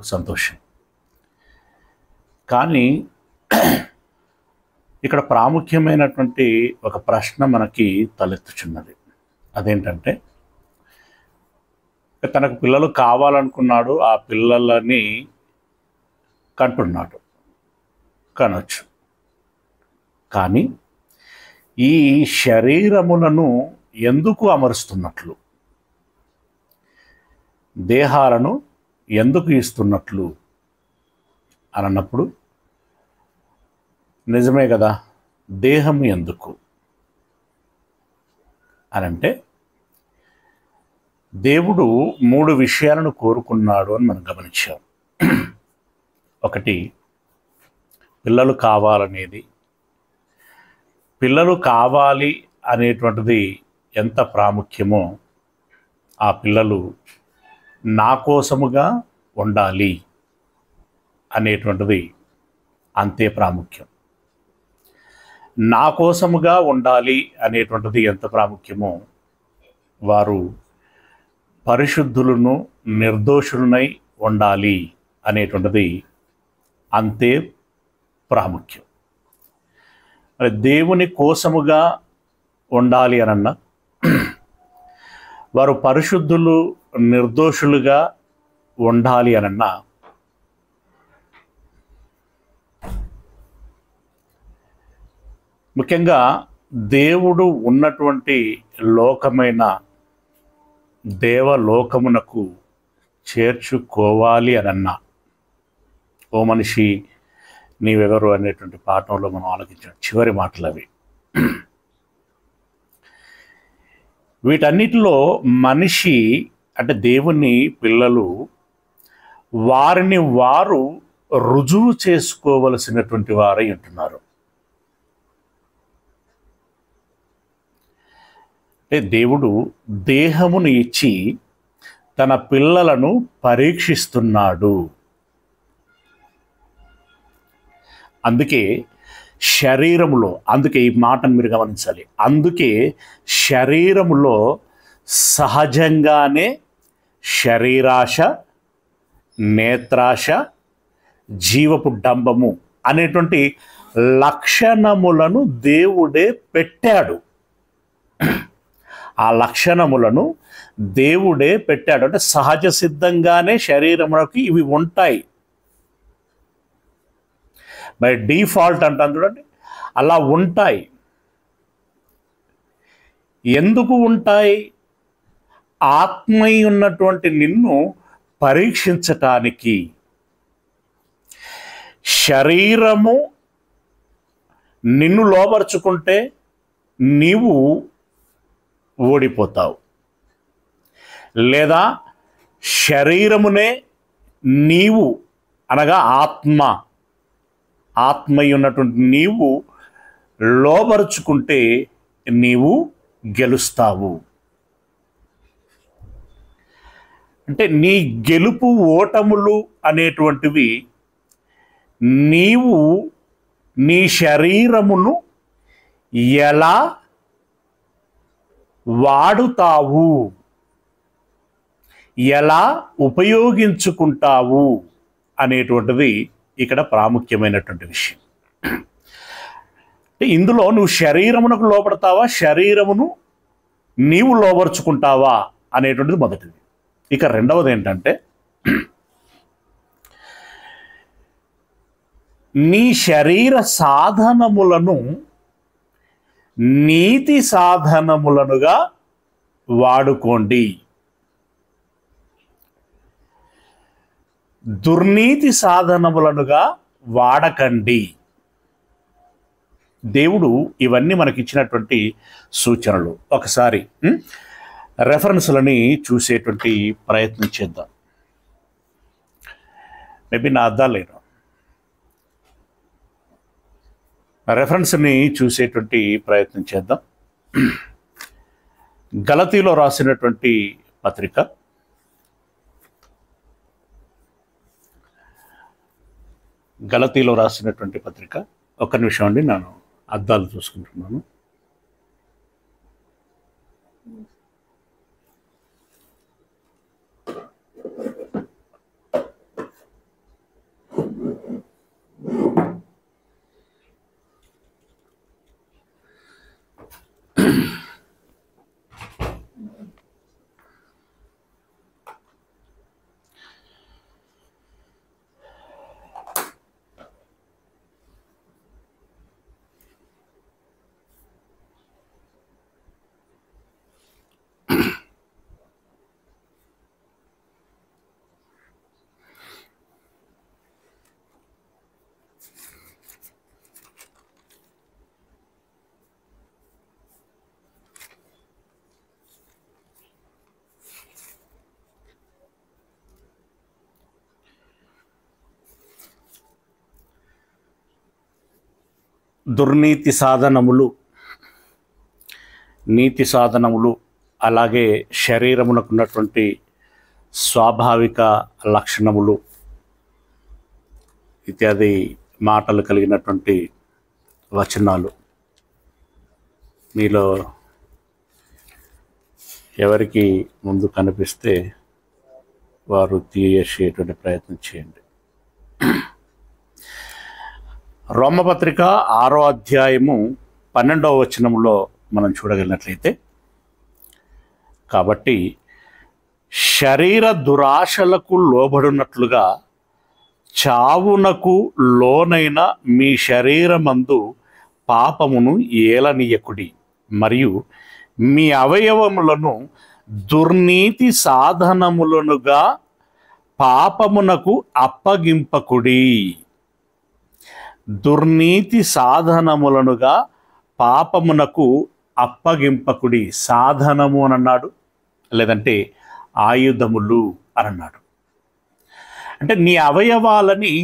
సంతోషం. కానీ ఇక్కడ ప్రాముఖ్యమైనటువంటి ఒక ప్రశ్న మనకి తలెత్తుచున్నది. అదేంటంటే, తనకు పిల్లలు కావాలనుకున్నాడు, ఆ పిల్లలని కంటున్నాడు, కనొచ్చు. కానీ ఈ శరీరములను ఎందుకు అమరుస్తున్నట్లు, దేహాలను ఎందుకు ఇస్తున్నట్లు అని అన్నప్పుడు, నిజమే కదా, దేహం ఎందుకు అనంటే దేవుడు 3 విషయాలను కోరుకున్నాడు అని మనం గమనించాం. ఒకటి, పిల్లలు కావాలనేది. పిల్లలు కావాలి అనేటువంటిది ఎంత ప్రాముఖ్యమో, ఆ పిల్లలు నా కోసముగా ఉండాలి అనేటువంటిది అంతే ప్రాముఖ్యం. నా కోసముగా ఉండాలి అనేటువంటిది ఎంత ప్రాముఖ్యమో, వారు పరిశుద్ధులను నిర్దోషులనై ఉండాలి అనేటువంటిది అంతే ప్రాముఖ్యం. మరి దేవుని కోసముగా ఉండాలి అనన్నా, వారు పరిశుద్ధులు నిర్దోషులుగా ఉండాలి అనన్నా, ముఖ్యంగా దేవుడు ఉన్నటువంటి లోకమైన దేవలోకమునకు చేర్చుకోవాలి అనన్నా, ఓ మనిషి నీవెవరు అనేటువంటి పాఠంలో మనం ఆలోచించిన చివరి మాటలు అవి. వీటన్నిటిలో మనిషి అంటే దేవుని పిల్లలు వారిని వారు రుజువు చేసుకోవలసినటువంటి వారై ఉంటున్నారు. అంటే దేవుడు దేహమును ఇచ్చి తన పిల్లలను పరీక్షిస్తున్నాడు. అందుకే శరీరములో, అందుకే ఈ మాటను మీరు గమనించాలి, అందుకే శరీరములో సహజంగానే శరీరాశ, నేత్రాశ, జీవపు డంబము అనేటువంటి లక్షణములను దేవుడే పెట్టాడు. ఆ లక్షణములను దేవుడే పెట్టాడు. అంటే సహజ సిద్ధంగానే శరీరమునకు ఇవి ఉంటాయి. బై డిఫాల్ట్ అంటాను చూడండి, అలా ఉంటాయి. ఎందుకు ఉంటాయి? ఆత్మీయ ఉన్నటువంటి నిన్ను పరీక్షించటానికి. శరీరము నిన్ను లోబరుచుకుంటే నీవు ఓడిపోతావు, లేదా శరీరమునే నీవు అనగా ఆత్మయ్య ఉన్నటువంటి నీవు లోబరుచుకుంటే నీవు గెలుస్తావు. అంటే నీ గెలుపు ఓటములు అనేటువంటివి నీవు నీ శరీరమును ఎలా వాడుతావు, ఎలా ఉపయోగించుకుంటావు అనేటువంటిది ఇక్కడ ప్రాముఖ్యమైనటువంటి విషయం. ఇందులో నువ్వు శరీరమునకు లోబడతావా, శరీరమును నీవు లోబరుచుకుంటావా అనేటువంటిది మొదటిది. ఇక రెండవది ఏంటంటే, నీ శరీర సాధనములను నీతి సాధనములనుగా వాడుకోండి, దుర్నీతి సాధనములనుగా వాడకండి. దేవుడు ఇవన్నీ మనకిచ్చినటువంటి సూచనలు. ఒకసారి రెఫరెన్స్లని చూసేటువంటి ప్రయత్నం చేద్దాం. మేబీ నా అద్దాలు లేను. రెఫరెన్స్ని చూసేటువంటి ప్రయత్నం చేద్దాం. గలతీలో రాసినటువంటి పత్రిక, ఒక్క నిమిషం అండి, నేను అద్దాలు చూసుకుంటున్నాను. దుర్నీతి సాధనములు, నీతి సాధనములు, అలాగే శరీరమునకు ఉన్నటువంటి స్వాభావిక లక్షణములు ఇత్యాది మాటలు కలిగినటువంటి వచనాలు మీలో ఎవరికి ముందు కనిపిస్తే వారు తీసేటువంటి ప్రయత్నం చేయండి. రోమపత్రిక 6వ అధ్యాయము 12వ వచనములో మనం చూడగలిగినట్లయితే, కాబట్టి శరీర దురాశలకు లోబడినట్లుగా చావునకు లోనైన మీ శరీరమందు పాపమును ఏలనీయకుడి, మరియు మీ అవయవములను దుర్నీతి సాధనములనుగా పాపమునకు అప్పగింపకుడి. దుర్నీతి సాధనములనుగా పాపమునకు అప్పగింపకుడి. సాధనము అని అన్నాడు, లేదంటే ఆయుధములు అని అన్నాడు. అంటే నీ అవయవాలని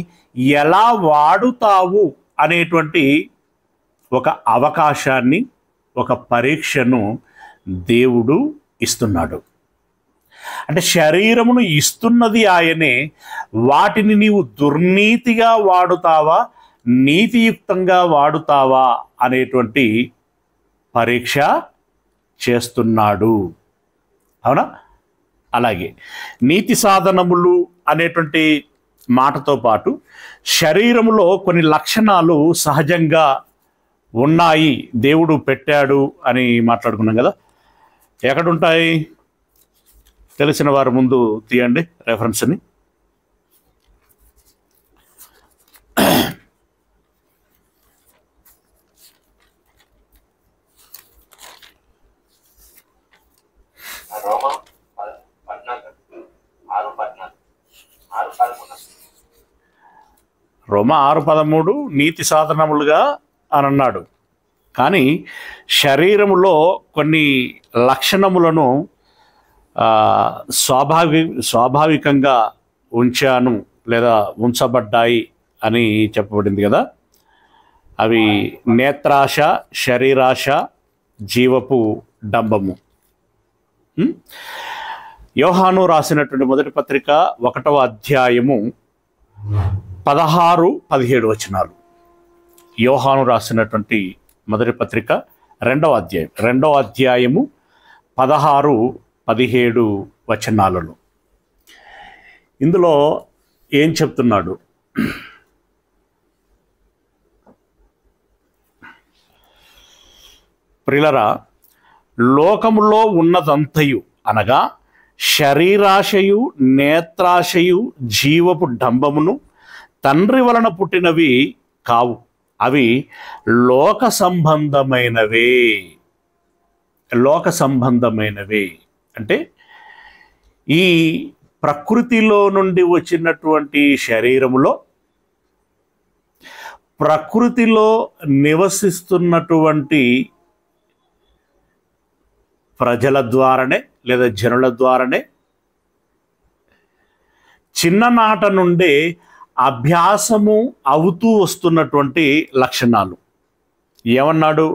ఎలా వాడుతావు అనేటువంటి ఒక అవకాశాన్ని, ఒక పరీక్షను దేవుడు ఇస్తున్నాడు. అంటే శరీరమును ఇస్తున్నది ఆయనే, వాటిని నీవు దుర్నీతిగా వాడుతావా, నీతియుక్తంగా వాడుతావా అనేటువంటి పరీక్ష చేస్తున్నాడు. అవునా? అలాగే నీతి సాధనములు అనేటువంటి మాటతో పాటు శరీరములో కొన్ని లక్షణాలు సహజంగా ఉన్నాయి, దేవుడు పెట్టాడు అని మాట్లాడుకున్నాం కదా. ఎక్కడుంటాయి తెలిసిన వారు ముందు తీయండి రెఫరెన్స్ని. రోమా 6:13 నీతి సాధనములుగా అని అన్నాడు. కానీ శరీరములో కొన్ని లక్షణములను స్వాభావికంగా ఉంచాను లేదా ఉంచబడ్డాయి అని చెప్పబడింది కదా. అవి నేత్రాశ, శరీరాశ, జీవపు డంబము. యోహాను రాసినటువంటి మొదటి పత్రిక 1వ అధ్యాయము 16-17 వచనాలు. యోహాను రాసినటువంటి మొదటి పత్రిక 2వ అధ్యాయము 16-17 వచనాలలో ఇందులో ఏం చెప్తున్నాడు? ప్రియులారా, లోకములో ఉన్నదంతయు అనగా శరీరాశయు, నేత్రాశయు, జీవపు డంబమును తండ్రి వలన పుట్టినవి కావు, అవి లోక సంబంధమైనవే. లోక సంబంధమైనవే అంటే ఈ ప్రకృతిలో నుండి వచ్చినటువంటి శరీరములో, ప్రకృతిలో నివసిస్తున్నటువంటి ప్రజల ద్వారానే లేదా జనుల ద్వారానే చిన్ననాట నుండే అభ్యాసము అవుతూ వస్తున్నటువంటి లక్షణాలు. ఏమన్నాడు?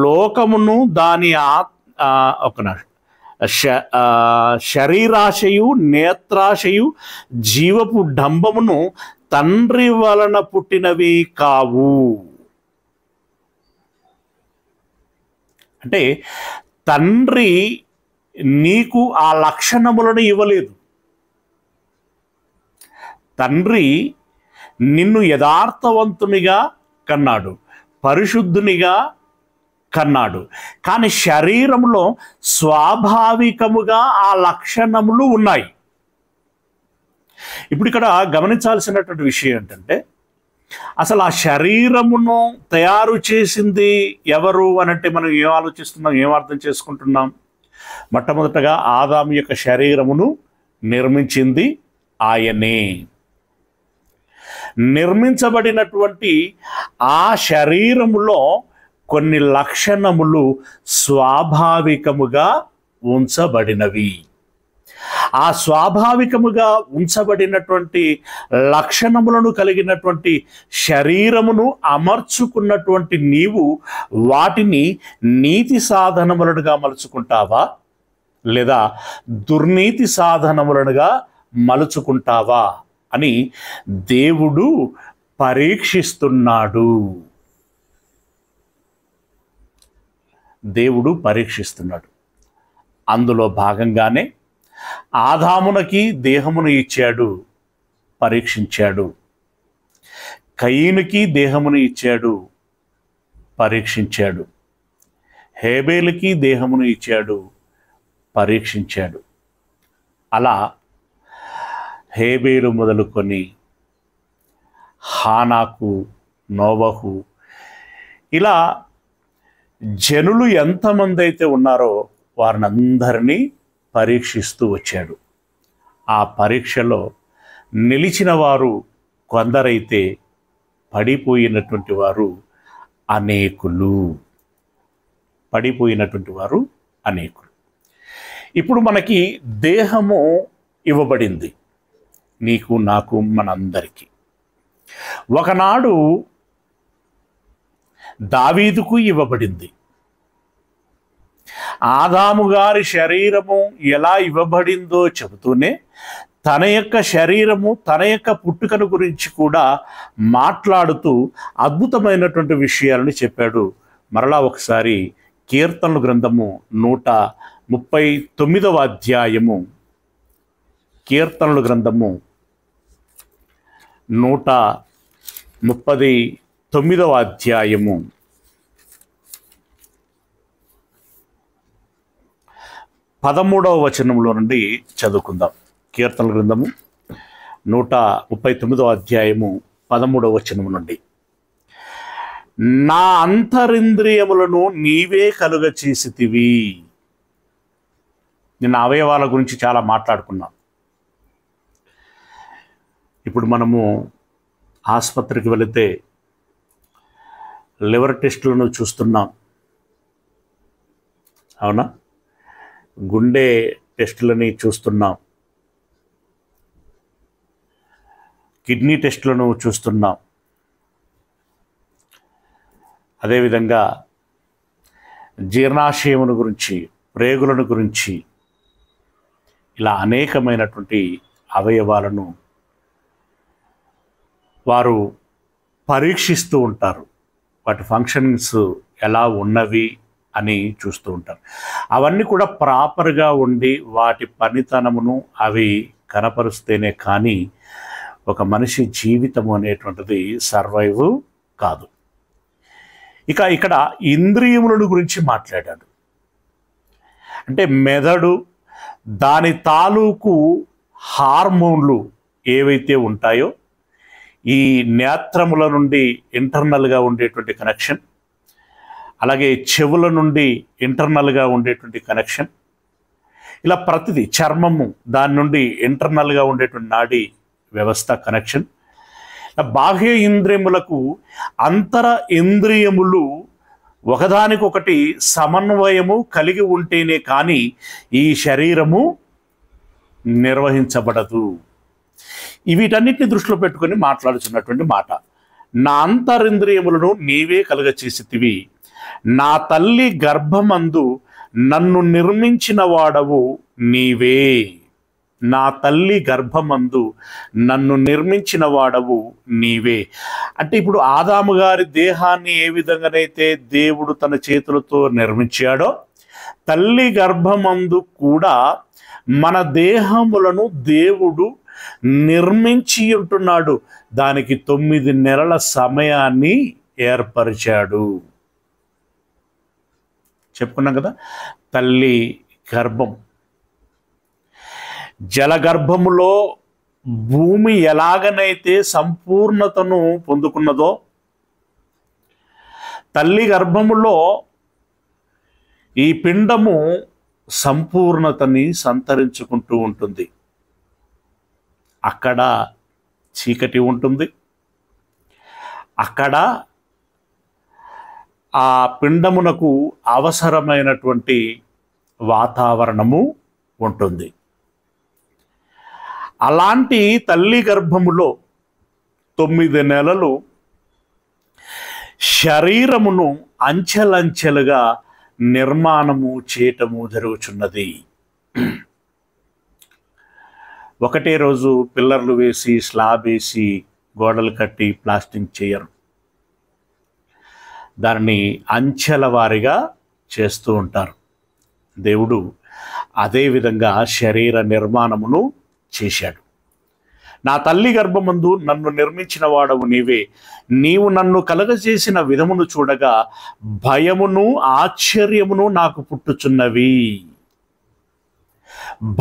లోకమును దాని శరీరాశయు, నేత్రాశయు, జీవపు డంబమును తండ్రి వలన పుట్టినవి కావు. అంటే తండ్రి నీకు ఆ లక్షణములను ఇవ్వలేదు. తండ్రి నిన్ను యథార్థవంతునిగా కన్నాడు, పరిశుద్ధునిగా కన్నాడు. కానీ శరీరంలో స్వాభావికముగా ఆ లక్షణములు ఉన్నాయి. ఇప్పుడు ఇక్కడ గమనించాల్సినటువంటి విషయం ఏంటంటే, అసలు ఆ శరీరమును తయారు చేసింది ఎవరు అనంటే మనం ఏం ఆలోచిస్తున్నాం, ఏం అర్థం చేసుకుంటున్నాం? మొట్టమొదటగా ఆదాము యొక్క శరీరమును నిర్మించింది ఆయనే. నిర్మించబడినటువంటి ఆ శరీరములో కొన్ని లక్షణములు స్వాభావికముగా ఉంచబడినవి. ఆ స్వాభావికముగా ఉంచబడినటువంటి లక్షణములను కలిగినటువంటి శరీరమును అమర్చుకున్నటువంటి నీవు వాటిని నీతి సాధనములుగా మలుచుకుంటావా, లేదా దుర్నీతి సాధనములుగా మలుచుకుంటావా అని దేవుడు పరీక్షిస్తున్నాడు. దేవుడు పరీక్షిస్తున్నాడు. అందులో భాగంగానే ఆదామునకి దేహమును ఇచ్చాడు, పరీక్షించాడు. కయీనుకి దేహమును ఇచ్చాడు, పరీక్షించాడు. హేబేలుకి దేహమును ఇచ్చాడు, పరీక్షించాడు. అలా హేబేలు మొదలుకొని హానాకు, నోవహు, ఇలా జనులు ఎంతమంది అయితే ఉన్నారో వారిని అందరినీ పరీక్షిస్తూ వచ్చాడు. ఆ పరీక్షలో నిలిచిన వారు కొందరైతే పడిపోయినటువంటి వారు అనేకులు. ఇప్పుడు మనకి దేహము ఇవ్వబడింది, నీకు, నాకు, మనందరికీ. ఒకనాడు దావీదుకు ఇవ్వబడింది. ఆదాము గారి శరీరము ఎలా ఇవ్వబడిందో చెబుతూనే తన యొక్క శరీరము, తన యొక్క పుట్టుకను గురించి కూడా మాట్లాడుతూ అద్భుతమైనటువంటి విషయాలను చెప్పాడు. మరలా ఒకసారి కీర్తనల గ్రంథము 139వ అధ్యాయము, కీర్తనల గ్రంథము 139వ అధ్యాయము 13వ వచనంలో నుండి చదువుకుందాం. కీర్తనల గ్రంథము 139వ అధ్యాయము 13వ వచనం నుండి. నా అంతరింద్రియములను నీవే కలుగ చేసితివి. నిన్న అవయవాల గురించి చాలా మాట్లాడుకున్నాం. ఇప్పుడు మనము ఆసుపత్రికి వెళితే లివర్ టెస్టులను చూస్తున్నాం, అవునా? గుండె టెస్టులని చూస్తున్నాం, కిడ్నీ టెస్టులను చూస్తున్నాం. అదేవిధంగా జీర్ణాశయమును గురించి, ప్రేగులను గురించి, ఇలా అనేకమైనటువంటి అవయవాలను వారు పరీక్షిస్తూ ఉంటారు. వాటి ఫంక్షన్స్ ఎలా ఉన్నవి అని చూస్తూ ఉంటారు. అవన్నీ కూడా ప్రాపర్గా ఉండి వాటి పనితనమును అవి కనపరుస్తేనే కానీ ఒక మనిషి జీవితము అనేటువంటిది సర్వైవ్ కాదు. ఇక్కడ ఇంద్రియములను గురించి మాట్లాడాడు. అంటే మెదడు, దాని తాలూకు హార్మోన్లు ఏవైతే ఉంటాయో, ఈ నేత్రముల నుండి ఇంటర్నల్గా ఉండేటువంటి కనెక్షన్, అలాగే చెవుల నుండి ఇంటర్నల్గా ఉండేటువంటి కనెక్షన్, ఇలా ప్రతిదీ, చర్మము దాని నుండి ఇంటర్నల్గా ఉండేటువంటి నాడీ వ్యవస్థ కనెక్షన్, బాహ్య ఇంద్రియములకు అంతర ఇంద్రియములు ఒకదానికొకటి సమన్వయము కలిగి ఉంటేనే కానీ ఈ శరీరము నిర్వహించబడదు. వీటన్నిటిని దృష్టిలో పెట్టుకొని మాట్లాడుతున్నటువంటి మాట. నా అంతరింద్రియములను నీవే కలుగచేసితివి, నా తల్లి గర్భమందు నన్ను నిర్మించిన వాడవు నీవే. నా తల్లి గర్భమందు నన్ను నిర్మించిన వాడవు నీవే. అంటే ఇప్పుడు ఆదాము గారి దేహాన్ని ఏ విధంగానైతే దేవుడు తన చేతులతో నిర్మించాడో, తల్లి గర్భమందు కూడా మన దేహములను దేవుడు నిర్మించి ఉంటున్నాడు. దానికి 9 నెలల సమయాన్ని ఏర్పరిచాడు. చెప్పుకున్నాం కదా, తల్లి గర్భం, జలగర్భములో భూమి ఎలాగనైతే సంపూర్ణతను పొందుకున్నదో, తల్లి గర్భములో ఈ పిండము సంపూర్ణతని సంతరించుకుంటూ ఉంటుంది. అక్కడ చీకటి ఉంటుంది, అక్కడ ఆ పిండమునకు అవసరమైనటువంటి వాతావరణము ఉంటుంది. అలాంటి తల్లి గర్భములో 9 నెలలు శరీరమును అంచెలంచెలుగా నిర్మాణము చేయటము జరుగుచున్నది. ఒకటే రోజు పిల్లర్లు వేసి స్లాబ్ వేసి గోడలు కట్టి ప్లాస్టింగ్ చేయరు. దానిని అంచెల వారీగా చేస్తూ ఉంటారు. దేవుడు అదేవిధంగా శరీర నిర్మాణమును చేశాడు. నా తల్లి గర్భమందు నన్ను నిర్మించిన వాడవు నీవే. నీవు నన్ను కలగజేసిన విధమును చూడగా భయమును ఆశ్చర్యమును నాకు పుట్టుచున్నవి.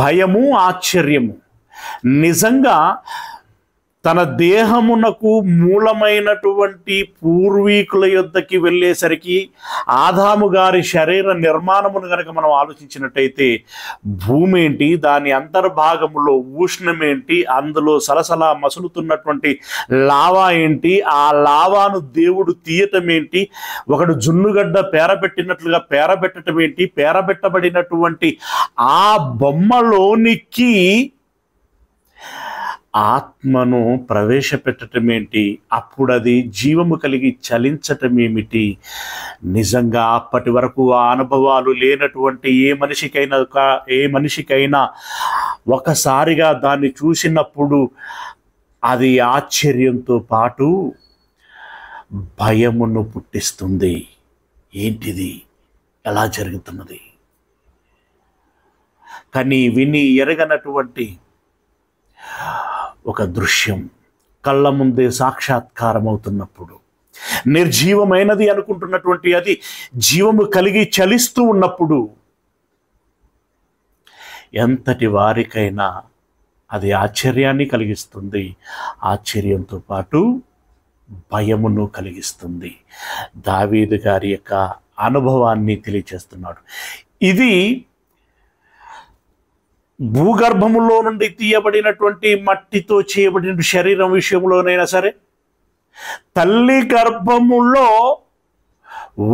భయము ఆశ్చర్యము. నిజంగా తన దేహమునకు మూలమైనటువంటి పూర్వీకుల యొద్దకి వెళ్ళేసరికి ఆదాము గారి శరీర నిర్మాణమును కనుక మనం ఆలోచించినట్టయితే భూమి ఏంటి, దాని అంతర్భాగములో ఉష్ణమేంటి, అందులో సలసలా మసులుతున్నటువంటి లావా ఏంటి, ఆ లావాను దేవుడు తీయటం ఏంటి, ఒకడు జున్నుగడ్డ పేరబెట్టినట్లుగా పేరబెట్టడం ఏంటి, పేరబెట్టబడినటువంటి ఆ బొమ్మలోనికి ఆత్మను ప్రవేశపెట్టడం ఏంటి, అప్పుడు అది జీవము కలిగి చలించటం ఏమిటి. నిజంగా అప్పటి వరకు ఆ అనుభవాలు లేనటువంటి ఏ మనిషికైనా ఒకసారిగా దాన్ని చూసినప్పుడు అది ఆశ్చర్యంతో పాటు భయమును పుట్టిస్తుంది. ఏంటిది, ఎలా జరుగుతున్నది? కానీ విని ఎరగనటువంటి ఒక దృశ్యం కళ్ళ ముందే సాక్షాత్కారం అవుతున్నప్పుడు, నిర్జీవమైనది అనుకుంటున్నటువంటి అది జీవము కలిగి చలిస్తూ ఉన్నప్పుడు ఎంతటి వారికైనా అది ఆశ్చర్యాన్ని కలిగిస్తుంది. ఆశ్చర్యంతో పాటు భయమును కలిగిస్తుంది. దావీదు గారి యొక్క అనుభవాన్ని తెలియచేస్తున్నాడు. ఇది భూగర్భములో నుండి తీయబడినటువంటి మట్టితో చేయబడిన శరీరం విషయంలోనైనా సరే, తల్లి గర్భములో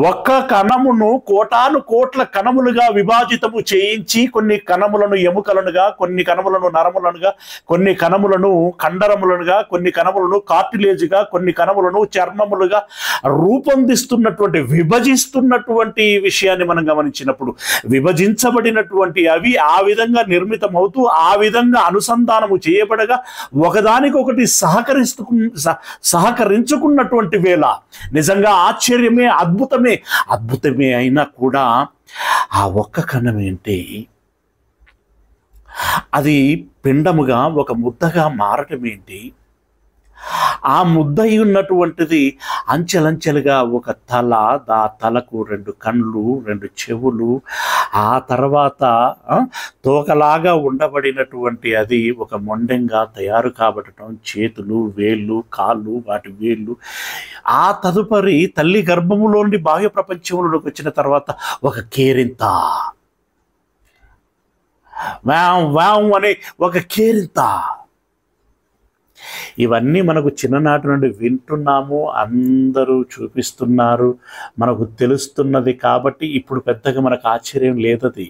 ఒక కణమును కోటాను కోట్ల కణములుగా విభాజితము చేయించి కొన్ని కణములను ఎముకలనుగా, కొన్ని కణములను నరములనుగా, కొన్ని కణములను కండరములనుగా, కొన్ని కణములను కార్టిలేజ్గా, కొన్ని కణములను చర్మములుగా రూపొందిస్తున్నటువంటి విభజిస్తున్నటువంటి విషయాన్ని మనం గమనించినప్పుడు, విభజించబడినటువంటి అవి ఆ విధంగా నిర్మితమవుతూ ఆ విధంగా అనుసంధానము చేయబడగా ఒకదానికొకటి సహకరించుకున్నటువంటి వేళ నిజంగా ఆశ్చర్యమే, అద్భుతమే అయినా కూడా ఆ ఒక్క కణం ఏంటి, అది పిండముగా ఒక ముద్దగా మారటం ఏంటి, ఆ ముద్దై ఉన్నటువంటిది అంచెలంచెలుగా ఒక తల, ఆ తలకు 2 కళ్ళు, 2 చెవులు, ఆ తర్వాత తోకలాగా ఉండబడినటువంటి అది ఒక మొండెంగా తయారు కాబట్టడం, చేతులు, వేళ్ళు, కాళ్ళు, వాటి వేళ్ళు, ఆ తదుపరి తల్లి గర్భములో నుండి బాహ్య ప్రపంచంలోకి వచ్చిన తర్వాత ఒక కేరింత, వావ్ అనే ఒక కేరింత. ఇవన్నీ మనకు చిన్ననాటి నుండి వింటున్నాము, అందరూ చూపిస్తున్నారు, మనకు తెలుస్తున్నది. కాబట్టి ఇప్పుడు పెద్దగా మనకు ఆశ్చర్యం లేదది.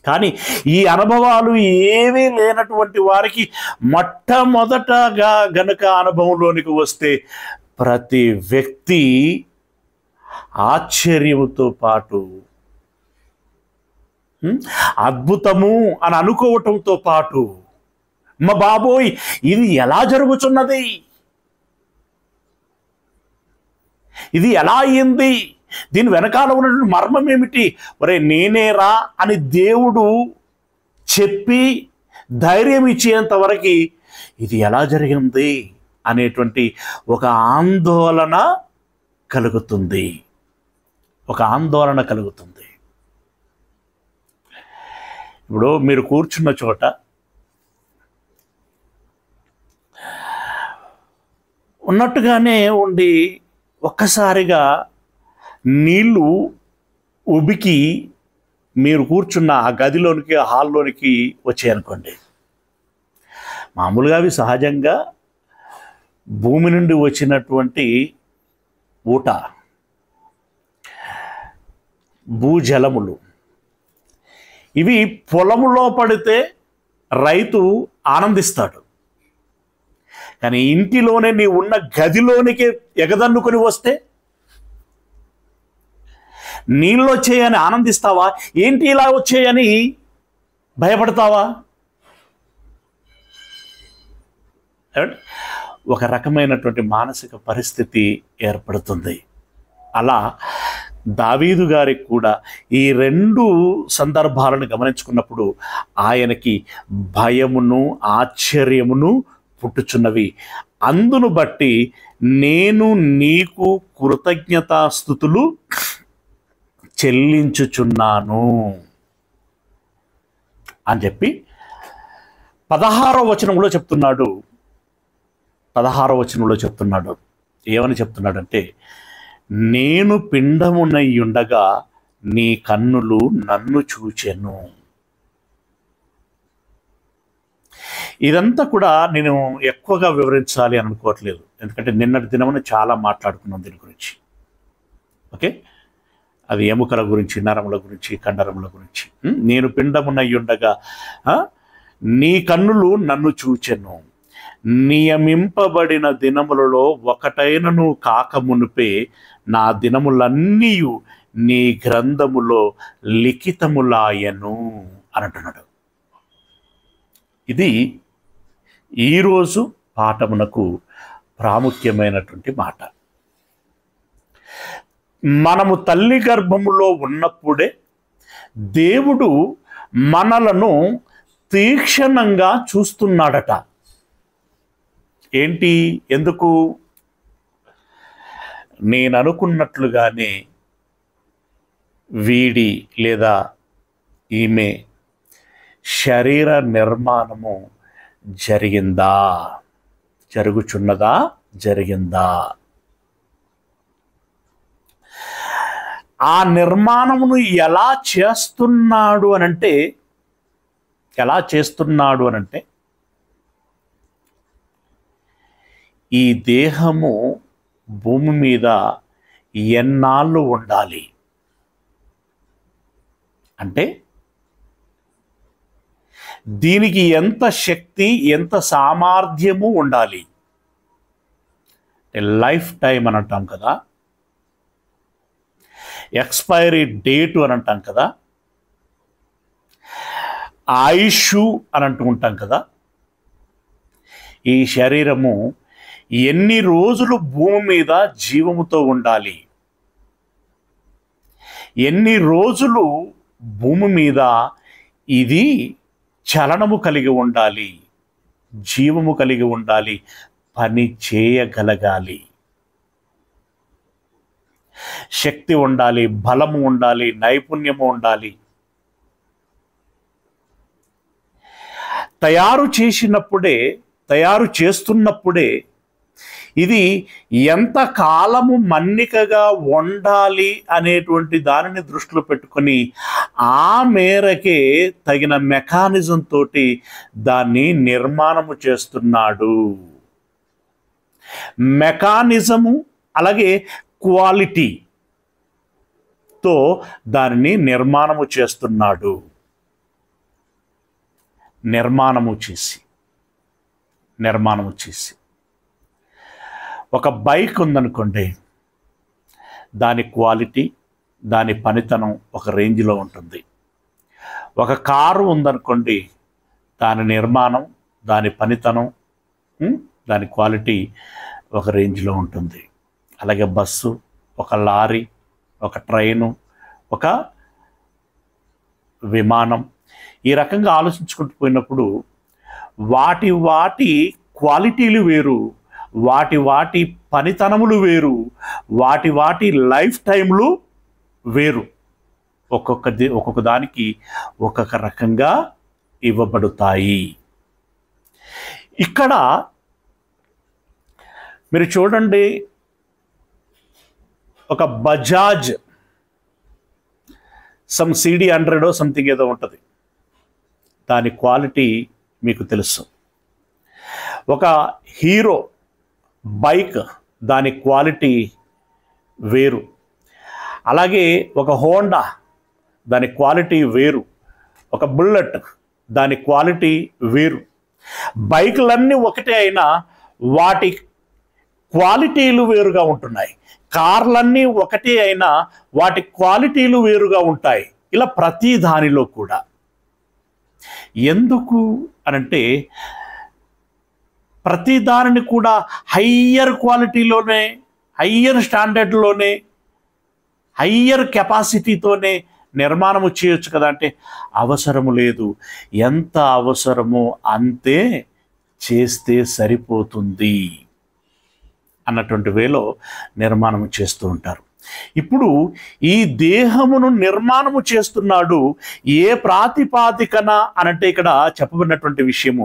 కానీ ఈ అనుభవాలు ఏమీ లేనటువంటి వారికి మొట్టమొదటగా గనక అనుభవంలోనికి వస్తే ప్రతి వ్యక్తి ఆశ్చర్యముతో పాటు అద్భుతము అని అనుకోవటంతో పాటు, మా బాబోయ్ ఇది ఎలా జరుగుతున్నది, ఇది ఎలా అయింది, దీని వెనకాల ఉన్నటువంటి మర్మం ఏమిటి, ఒరే నేనేరా అని దేవుడు చెప్పి ధైర్యం ఇచ్చేంత వరకు ఇది ఎలా జరిగింది అనేటువంటి ఒక ఆందోళన కలుగుతుంది. ఇప్పుడు మీరు కూర్చున్న చోట ఉన్నట్టుగానే ఉండి ఒక్కసారిగా నీళ్ళు ఉబికి మీరు కూర్చున్న ఆ గదిలోనికి, ఆ హాల్లోనికి వచ్చాయనుకోండి. మామూలుగా అవి సహజంగా భూమి నుండి వచ్చినటువంటి ఊట, భూజలములు. ఇవి పొలములో పడితే రైతు ఆనందిస్తాడు. కానీ ఇంటిలోనే నీ ఉన్న గదిలోనికి ఎగదన్నుకొని వస్తే నీళ్ళు వచ్చాయని ఆనందిస్తావా? ఏంటి ఇలా వచ్చాయని భయపడతావా? ఒక రకమైనటువంటి మానసిక పరిస్థితి ఏర్పడుతుంది. అలా దావీదు గారికి కూడా ఈ రెండు సందర్భాలను గమనించుకున్నప్పుడు ఆయనకి భయమును ఆశ్చర్యమును పుట్టుచున్నవి. అందును బట్టి నేను నీకు కృతజ్ఞతాస్తుతులు చెల్లించుచున్నాను అని చెప్పి 16వ వచనంలో చెప్తున్నాడు. 16వ వచనంలో చెప్తున్నాడు. ఏమని చెప్తున్నాడంటే, నేను పిండమునై ఉండగా నీ కన్నులు నన్ను చూచెను. ఇదంతా కూడా నేను ఎక్కువగా వివరించాలి అని అనుకోవట్లేదు, ఎందుకంటే నిన్నటి దినమున చాలా మాట్లాడుకున్నాం దీని గురించి. ఓకే, అది ఎముకల గురించి, నరముల గురించి, కండరముల గురించి. నేను పిండమునై ఉండగా నీ కన్నులు నన్ను చూచెను. నియమింపబడిన దినములలో ఒకటైనను కాకమునుపే నా దినములన్నీ నీ గ్రంథములో లిఖితములాయను అని అంటున్నాడు. ఇది ఈరోజు పాఠమునకు ప్రాముఖ్యమైనటువంటి మాట. మనము తల్లి గర్భములో ఉన్నప్పుడే దేవుడు మనలను తీక్షణంగా చూస్తున్నాడట. ఏంటి? ఎందుకు? నేను అనుకున్నట్లుగానే వీడి లేదా ఈమె శరీర నిర్మాణము జరిగిందా, జరుగుచున్నదా, జరిగిందా? ఆ నిర్మాణమును ఎలా చేస్తున్నాడు అనంటే ఈ దేహము భూమి మీద ఎన్నాళ్ళు ఉండాలి అంటే దీనికి ఎంత శక్తి, ఎంత సామర్థ్యము ఉండాలి. లైఫ్ టైం అని అంటాం కదా, ఎక్స్పైరీ డేటు అని అంటాం కదా, ఆయుషు అని అంటూ ఉంటాం కదా. ఈ శరీరము ఎన్ని రోజులు భూమి మీద జీవముతో ఉండాలి, ఎన్ని రోజులు భూమి మీద ఇది చలనము కలిగి ఉండాలి, జీవము కలిగి ఉండాలి, పని చేయగలగాలి, శక్తి ఉండాలి, బలము ఉండాలి, నైపుణ్యము ఉండాలి. తయారు చేస్తున్నప్పుడే ఇది ఎంత కాలము మన్నికగా వండాలి అనేటువంటి దానిని దృష్టిలో పెట్టుకొని ఆ మేరకే తగిన మెకానిజం తోటి దాన్ని నిర్మాణము చేస్తున్నాడు. మెకానిజము అలాగే క్వాలిటీతో దానిని నిర్మాణము చేస్తున్నాడు. నిర్మాణము చేసి ఒక బైక్ ఉందనుకోండి, దాని క్వాలిటీ, దాని పనితనం ఒక రేంజ్లో ఉంటుంది. ఒక కారు ఉందనుకోండి, దాని నిర్మాణం, దాని పనితనం, దాని క్వాలిటీ ఒక రేంజ్లో ఉంటుంది. అలాగే బస్సు, ఒక లారీ, ఒక ట్రైను, ఒక విమానం, ఈ రకంగా ఆలోచించుకుంటూ పోయినప్పుడు వాటి క్వాలిటీలు వేరు, వాటి పనితనములు వేరు, వాటి లైఫ్ టైంలు వేరు. ఒక్కొక్క దానికి ఒక్కొక్క రకంగా ఇవ్వబడతాయి. ఇక్కడ మీరు చూడండి, ఒక బజాజ్ CD100 సంథింగ్ ఏదో ఉంటుంది, దాని క్వాలిటీ మీకు తెలుసు. ఒక హీరో బైక్, దాని క్వాలిటీ వేరు. అలాగే ఒక హోండా, దాని క్వాలిటీ వేరు. ఒక బుల్లెట్, దాని క్వాలిటీ వేరు. బైకులన్నీ ఒకటే అయినా వాటి క్వాలిటీలు వేరుగా ఉంటున్నాయి. కార్లన్నీ ఒకటే అయినా వాటి క్వాలిటీలు వేరుగా ఉంటాయి. ఇలా ప్రతి దానిలో కూడా. ఎందుకు అనంటే ప్రతి దానిని కూడా హయ్యర్ క్వాలిటీలోనే, హయ్యర్ స్టాండర్డ్లోనే, హయ్యర్ కెపాసిటీతోనే నిర్మాణము చేయొచ్చు కదా అంటే అవసరము లేదు. ఎంత అవసరమో అంతే చేస్తే సరిపోతుంది అన్నటువంటి వేలో నిర్మాణము చేస్తూ ఉంటారు. ఇప్పుడు ఈ దేహమును నిర్మాణము చేస్తున్నాడు ఏ ప్రాతిపాదికన అనంటే ఇక్కడ చెప్పబడినటువంటి విషయము,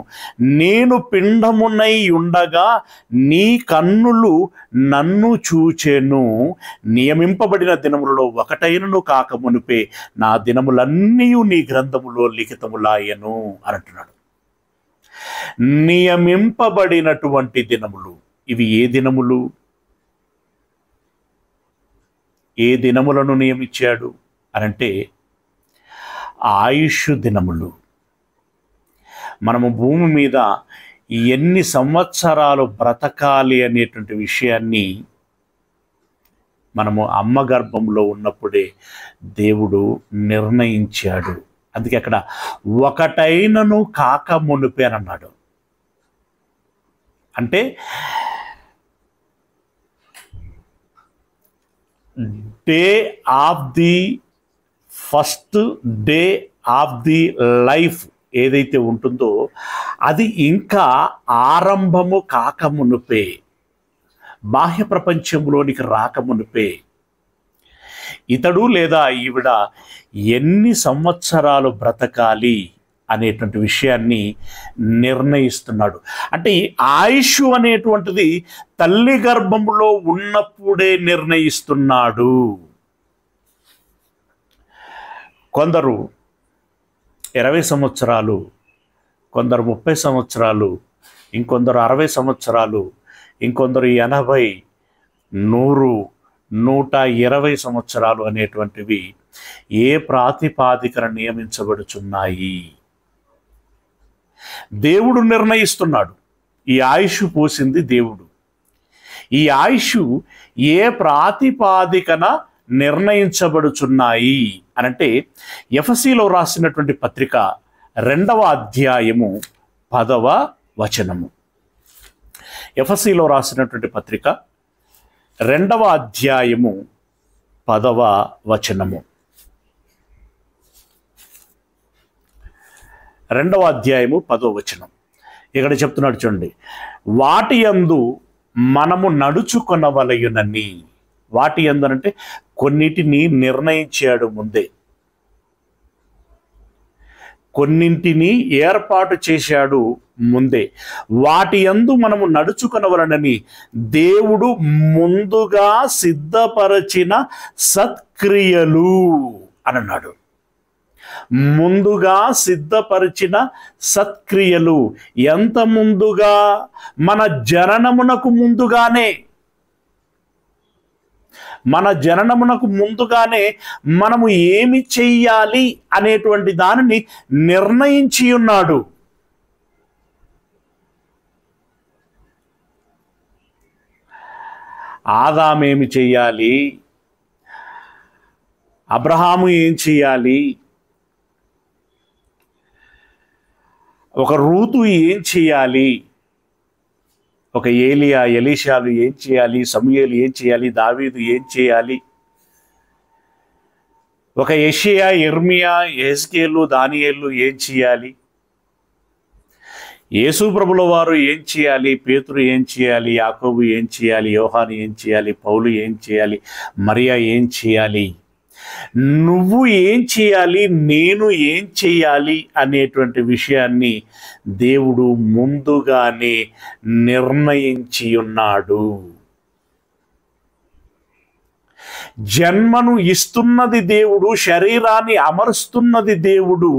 నేను పిండమునై ఉండగా నీ కన్నులు నన్ను చూచెను, నియమింపబడిన దినములలో ఒకటైనను కాక మునిపే నా దినములన్నీ నీ గ్రంథములో లిఖితములాయను అని అంటున్నాడు. నియమింపబడినటువంటి దినములు ఇవి ఏ దినములు? ఏ దినములను నియమించాడు అనంటే ఆయుష్ దినములు. మనము భూమి మీద ఎన్ని సంవత్సరాలు బ్రతకాలి అనేటువంటి విషయాన్ని మనము అమ్మ గర్భంలో ఉన్నప్పుడే దేవుడు నిర్ణయించాడు. అందుకే అక్కడ ఒకటైనను కాక మునిపే అని అన్నాడు. అంటే day of the first day of the life ఏదైతే ఉంటుందో అది ఇంకా ఆరంభము కాకమునుపే, బాహ్య ప్రపంచంలోనికి రాకమునుపే ఇతడు లేదా ఈవిడ ఎన్ని సంవత్సరాలు బ్రతకాలి అనేటువంటి విషయాన్ని నిర్ణయిస్తున్నాడు. అంటే ఈ ఆయుష్ అనేటువంటిది తల్లి గర్భంలో ఉన్నప్పుడే నిర్ణయిస్తున్నాడు. కొందరు 20 సంవత్సరాలు, కొందరు 30 సంవత్సరాలు, ఇంకొందరు 60 సంవత్సరాలు, ఇంకొందరు 80, 100, 120 సంవత్సరాలు అనేటువంటివి ఏ ప్రాతిపాదికన నియమించబడుచున్నాయి? దేవుడు నిర్ణయిస్తున్నాడు. ఈ ఆయుష్ పోసింది దేవుడు. ఈ ఆయుష్ ఏ ప్రాతిపాదికన నిర్ణయించబడుచున్నాయి అనంటే ఎఫెసీలో రాసినటువంటి పత్రిక 2వ అధ్యాయము 10వ వచనము. ఎఫెసీలో రాసినటువంటి పత్రిక 2వ అధ్యాయము 10వ వచనము. 2వ అధ్యాయము 10వ వచనం. ఇక్కడ చెప్తున్నాడు చూడండి, వాటి యందు మనము నడుచుకొనవలయునని. వాటి యందు అంటే కొన్నిటిని నిర్ణయించాడు ముందే, కొన్నింటిని ఏర్పాటు చేశాడు ముందే. వాటి యందు మనము నడుచుకొనవలనని దేవుడు ముందుగా సిద్ధపరచిన సత్క్రియలు అని అన్నాడు. ముందుగా సిద్ధపరిచిన సత్క్రియలు. ఎంత ముందుగా? మన జననమునకు ముందుగానే, మన జననమునకు ముందుగానే మనము ఏమి చెయ్యాలి అనేటువంటి దానిని నిర్ణయించి ఉన్నాడు. ఆదాము ఏమి చెయ్యాలి, అబ్రహాము ఏం చెయ్యాలి, ఒక రూతు ఏం చేయాలి, ఒక ఏలియా ఎలీషాలు ఏం చేయాలి, సమూయేలు ఏం చేయాలి, దావీదు ఏం చేయాలి, ఒక యెషయా, యెర్మియా, యెహెజ్కేలు, దానియేలు ఏం చేయాలి, యేసు ప్రభుల వారు ఏం చేయాలి, పేతురు ఏం చేయాలి, యాకోబు ఏం చేయాలి, యోహాను ఏం చేయాలి, పౌలు ఏం చేయాలి, మరియా ఏం చేయాలి, నువ్వు ఏం చేయాలి, నేను ఏం చేయాలి అనేటువంటి విషయాన్ని దేవుడు ముందుగానే నిర్ణయించి ఉన్నాడు. జన్మను ఇస్తున్నది దేవుడు, శరీరాన్ని అమరుస్తున్నది దేవుడు,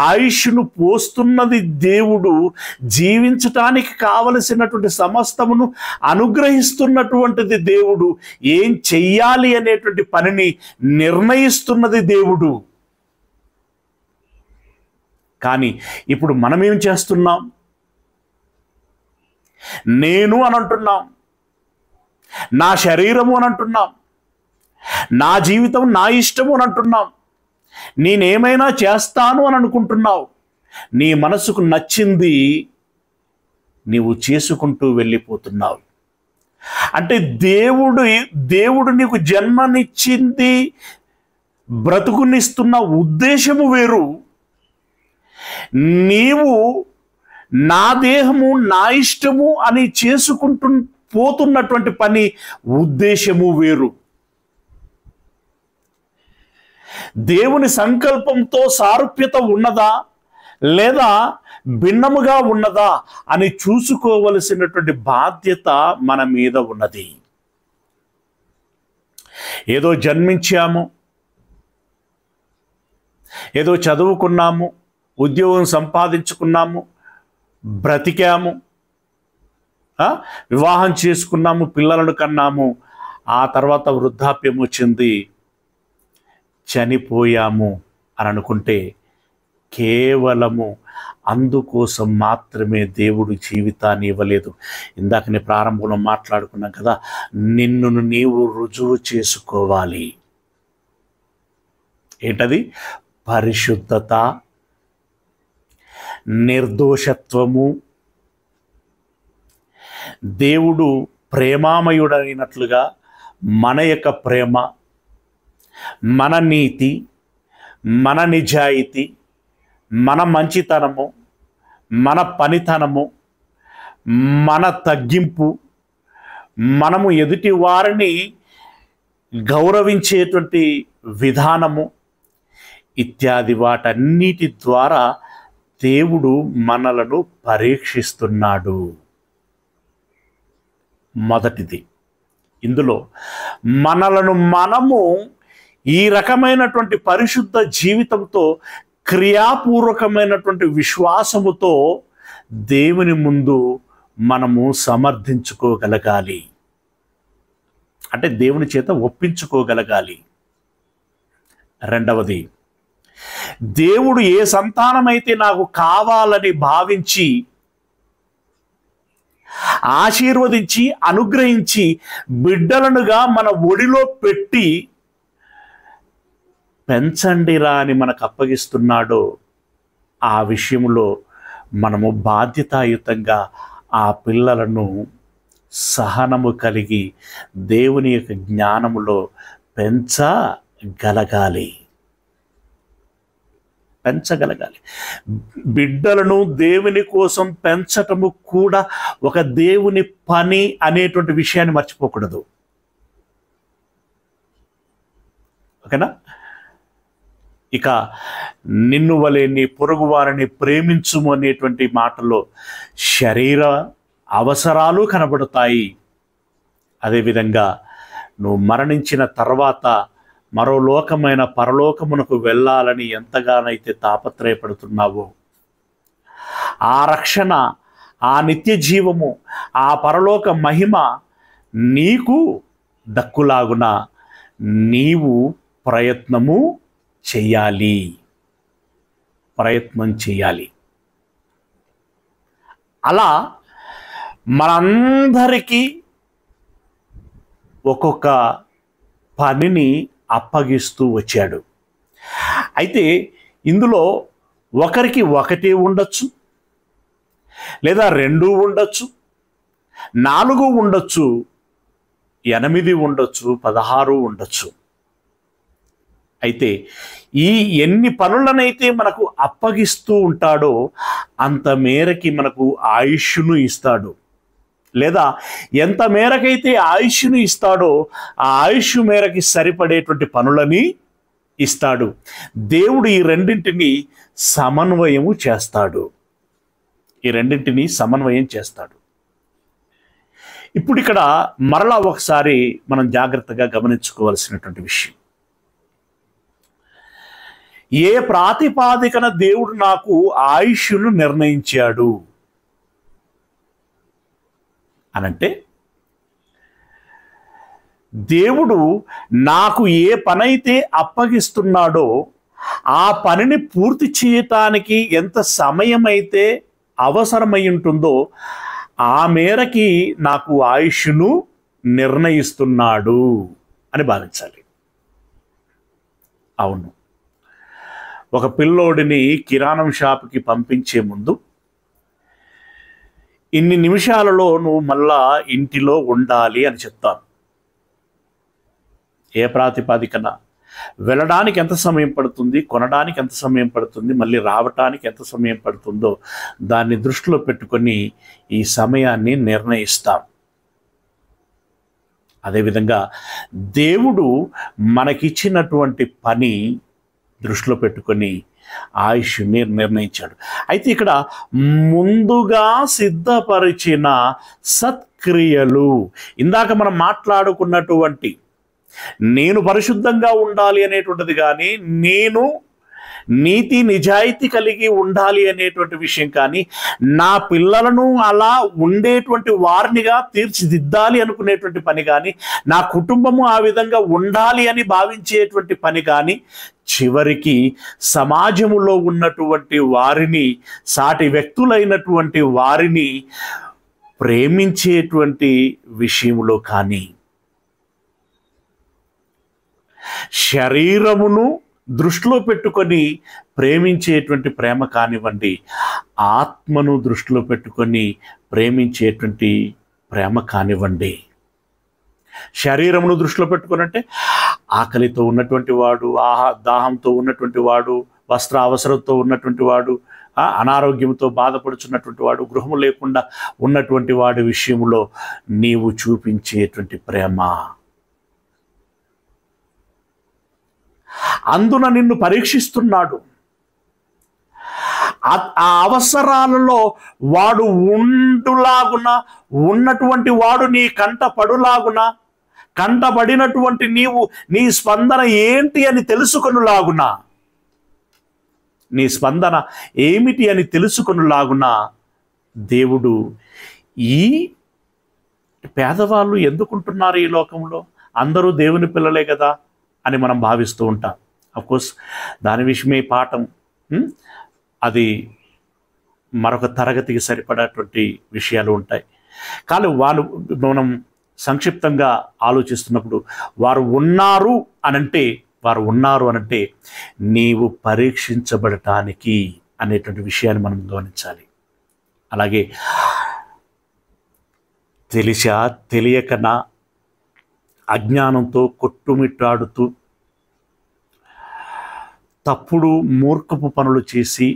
ఆయుష్ను పోస్తున్నది దేవుడు, జీవించటానికి కావలసినటువంటి సమస్తమును అనుగ్రహిస్తున్నటువంటిది దేవుడు, ఏం చెయ్యాలి అనేటువంటి పనిని నిర్ణయిస్తున్నది దేవుడు. కానీ ఇప్పుడు మనమేం చేస్తున్నాం? నేను అని అంటున్నాం, నా శరీరము అని అంటున్నాం, నా జీవితం నా ఇష్టము అని అంటున్నాం, నేనేమైనా చేస్తాను అని అనుకుంటున్నావు. నీ మనసుకు నచ్చింది నీవు చేసుకుంటూ వెళ్ళిపోతున్నావు. అంటే దేవుడు నీకు జన్మనిచ్చింది, బ్రతుకునిస్తున్న ఉద్దేశము వేరు. నీవు నా దేహము నా ఇష్టము అని చేసుకుంటూ పోతున్నటువంటి పని ఉద్దేశము వేరు. దేవుని సంకల్పంతో సారూప్యత ఉన్నదా లేదా భిన్నముగా ఉన్నదా అని చూసుకోవలసినటువంటి బాధ్యత మన మీద ఉన్నది. ఏదో జన్మించాము, ఏదో చదువుకున్నాము, ఉద్యోగం సంపాదించుకున్నాము, బ్రతికాము, వివాహం చేసుకున్నాము, పిల్లలను కన్నాము, ఆ తర్వాత వృద్ధాప్యం వచ్చింది, చనిపోయాము అని అనుకుంటే కేవలము అందుకోసం మాత్రమే దేవుడు జీవితాన్ని ఇవ్వలేదు. ఇందాకనే ప్రారంభంలో మాట్లాడుకున్నాం కదా, నిన్ను నీవు రుజువు చేసుకోవాలి. ఏంటది? పరిశుద్ధత, నిర్దోషత్వము. దేవుడు ప్రేమామయుడైనట్లుగా మన యొక్క ప్రేమ, మన నీతి, మన నిజాయితీ, మన మంచితనము, మన పనితనము, మన తగ్గింపు, మనము ఎదుటి వారిని గౌరవించేటువంటి విధానము ఇత్యాది వాటన్నిటి ద్వారా దేవుడు మనలను పరీక్షిస్తున్నాడు. మొదటిది, ఇందులో మనము ఈ రకమైనటువంటి పరిశుద్ధ జీవితంతో, క్రియాపూర్వకమైనటువంటి విశ్వాసముతో దేవుని ముందు మనము సమర్థించుకోగలగాలి. అంటే దేవుని చేత ఒప్పించుకోగలగాలి. రెండవది, దేవుడు ఏ సంతానమైతే నాకు కావాలని భావించి ఆశీర్వదించి అనుగ్రహించి బిడ్డలనుగా మన ఒడిలో పెట్టి పెంచండిరా అని మనకు అప్పగిస్తున్నాడో ఆ విషయంలో మనము బాధ్యతాయుతంగా ఆ పిల్లలను సహనము కలిగి దేవుని యొక్క జ్ఞానములో పెంచగలగాలి. బిడ్డలను దేవుని కోసం పెంచటము కూడా ఒక దేవుని పని అనేటువంటి విషయాన్ని మర్చిపోకూడదు. ఓకేనా? ఇక నిన్ను వలె నీ పొరుగు వారిని ప్రేమించుము అనేటువంటి మాటలో శరీర అవసరాలు కనబడతాయి. అదేవిధంగా నువ్వు మరణించిన తర్వాత మరో లోకమైన పరలోకమునకు వెళ్ళాలని ఎంతగానైతే తాపత్రయపడుతున్నావో, ఆ రక్షణ, ఆ నిత్య జీవము, ఆ పరలోక మహిమ నీకు దక్కులాగున నీవు ప్రయత్నం చేయాలి. అలా మనందరికీ ఒక్కొక్క పనిని అప్పగిస్తూ వచ్చాడు. అయితే ఇందులో ఒకరికి ఒకటి ఉండొచ్చు, లేదా 2 ఉండొచ్చు, 4 ఉండొచ్చు, 8 ఉండొచ్చు, 16 ఉండొచ్చు. అయితే ఈ ఎన్ని పనులనైతే మనకు అప్పగిస్తూ ఉంటాడో అంత మేరకి మనకు ఆయుష్ను ఇస్తాడు. లేదా ఎంత మేరకైతే ఆయుష్ను ఇస్తాడో ఆ ఆయుష్ మేరకి సరిపడేటువంటి పనులని ఇస్తాడు. దేవుడు ఈ రెండింటిని సమన్వయం చేస్తాడు. ఇప్పుడు ఇక్కడ మరలా ఒకసారి మనం జాగ్రత్తగా గమనించుకోవాల్సినటువంటి విషయం, ఏ ప్రాతిపాదికన దేవుడు నాకు ఆయుష్ను నిర్ణయించాడు అనంటే, దేవుడు నాకు ఏ పనైతే అప్పగిస్తున్నాడో ఆ పనిని పూర్తి చేయటానికి ఎంత సమయం అయితే అవసరమై ఉంటుందో ఆ మేరకి నాకు ఆయుష్ను నిర్ణయిస్తున్నాడు అని భావించాలి. అవును, ఒక పిల్లోడిని కిరాణం షాప్కి పంపించే ముందు ఇన్ని నిమిషాలలో నువ్వు మళ్ళా ఇంటిలో ఉండాలి అని చెప్తాను. ఏ ప్రాతిపదికన? వెళ్ళడానికి ఎంత సమయం పడుతుంది, కొనడానికి ఎంత సమయం పడుతుంది, మళ్ళీ రావటానికి ఎంత సమయం పడుతుందో దాన్ని దృష్టిలో పెట్టుకొని ఈ సమయాన్ని నిర్ణయిస్తాం. అదేవిధంగా దేవుడు మనకిచ్చినటువంటి పని దృష్టిలో పెట్టుకొని ఆయుష్ని నిర్ణయించాడు. అయితే ఇక్కడ ముందుగా సిద్ధపరిచిన సత్క్రియలు, ఇందాక మనం మాట్లాడుకున్నటువంటి నేను పరిశుద్ధంగా ఉండాలి అనేటువంటిది కానీ, నేను నీతి నిజాయితీ కలిగి ఉండాలి అనేటువంటి విషయం కానీ, నా పిల్లలను అలా ఉండేటువంటి వారినిగా తీర్చిదిద్దాలి అనుకునేటువంటి పని కానీ, నా కుటుంబము ఆ విధంగా ఉండాలి అని భావించేటువంటి పని కానీ, చివరికి సమాజములో ఉన్నటువంటి వారిని, సాటి వ్యక్తులైనటువంటి వారిని ప్రేమించేటువంటి విషయంలో కానీ, శరీరమును దృష్టిలో పెట్టుకొని ప్రేమించేటువంటి ప్రేమ కానివ్వండి, ఆత్మను దృష్టిలో పెట్టుకొని ప్రేమించేటువంటి ప్రేమ కానివ్వండి. శరీరమును దృష్టిలో పెట్టుకొని అంటే ఆకలితో ఉన్నటువంటి వాడు, దాహంతో ఉన్నటువంటి వాడు, వస్త్ర అవసరంతో ఉన్నటువంటి వాడు, అనారోగ్యంతో బాధపడుచున్నటువంటి వాడు, గృహము లేకుండా ఉన్నటువంటి వాడి విషయంలో నీవు చూపించేటువంటి ప్రేమ, అందున నిన్ను పరీక్షిస్తున్నాడు. ఆ అవసరాలలో వాడు ఉండులాగున, ఉన్నటువంటి వాడు నీ కంట పడులాగున, కంటపడినటువంటి నీవు నీ స్పందన ఏంటి అని తెలుసుకొనులాగున, నీ స్పందన ఏమిటి అని తెలుసుకొనులాగున దేవుడు ఈ పేదవాళ్ళు ఎందుకుంటున్నారు ఈ లోకంలో, అందరూ దేవుని పిల్లలే కదా అని మనం భావిస్తూ ఉంటాం. అఫ్కోర్స్ దాని విషయమే పాఠం, అది మరొక తరగతికి సరిపడేటువంటి విషయాలు ఉంటాయి. కానీ వాళ్ళు మనం సంక్షిప్తంగా ఆలోచిస్తున్నప్పుడు వారు ఉన్నారు అనంటే నీవు పరీక్షించబడటానికి అనేటువంటి విషయాన్ని మనం గమనించాలి. అలాగే తెలిసా తెలియకనా అజ్ఞానంతో కొట్టుమిట్టాడుతూ తప్పుడు మూర్ఖపు పనులు చేసి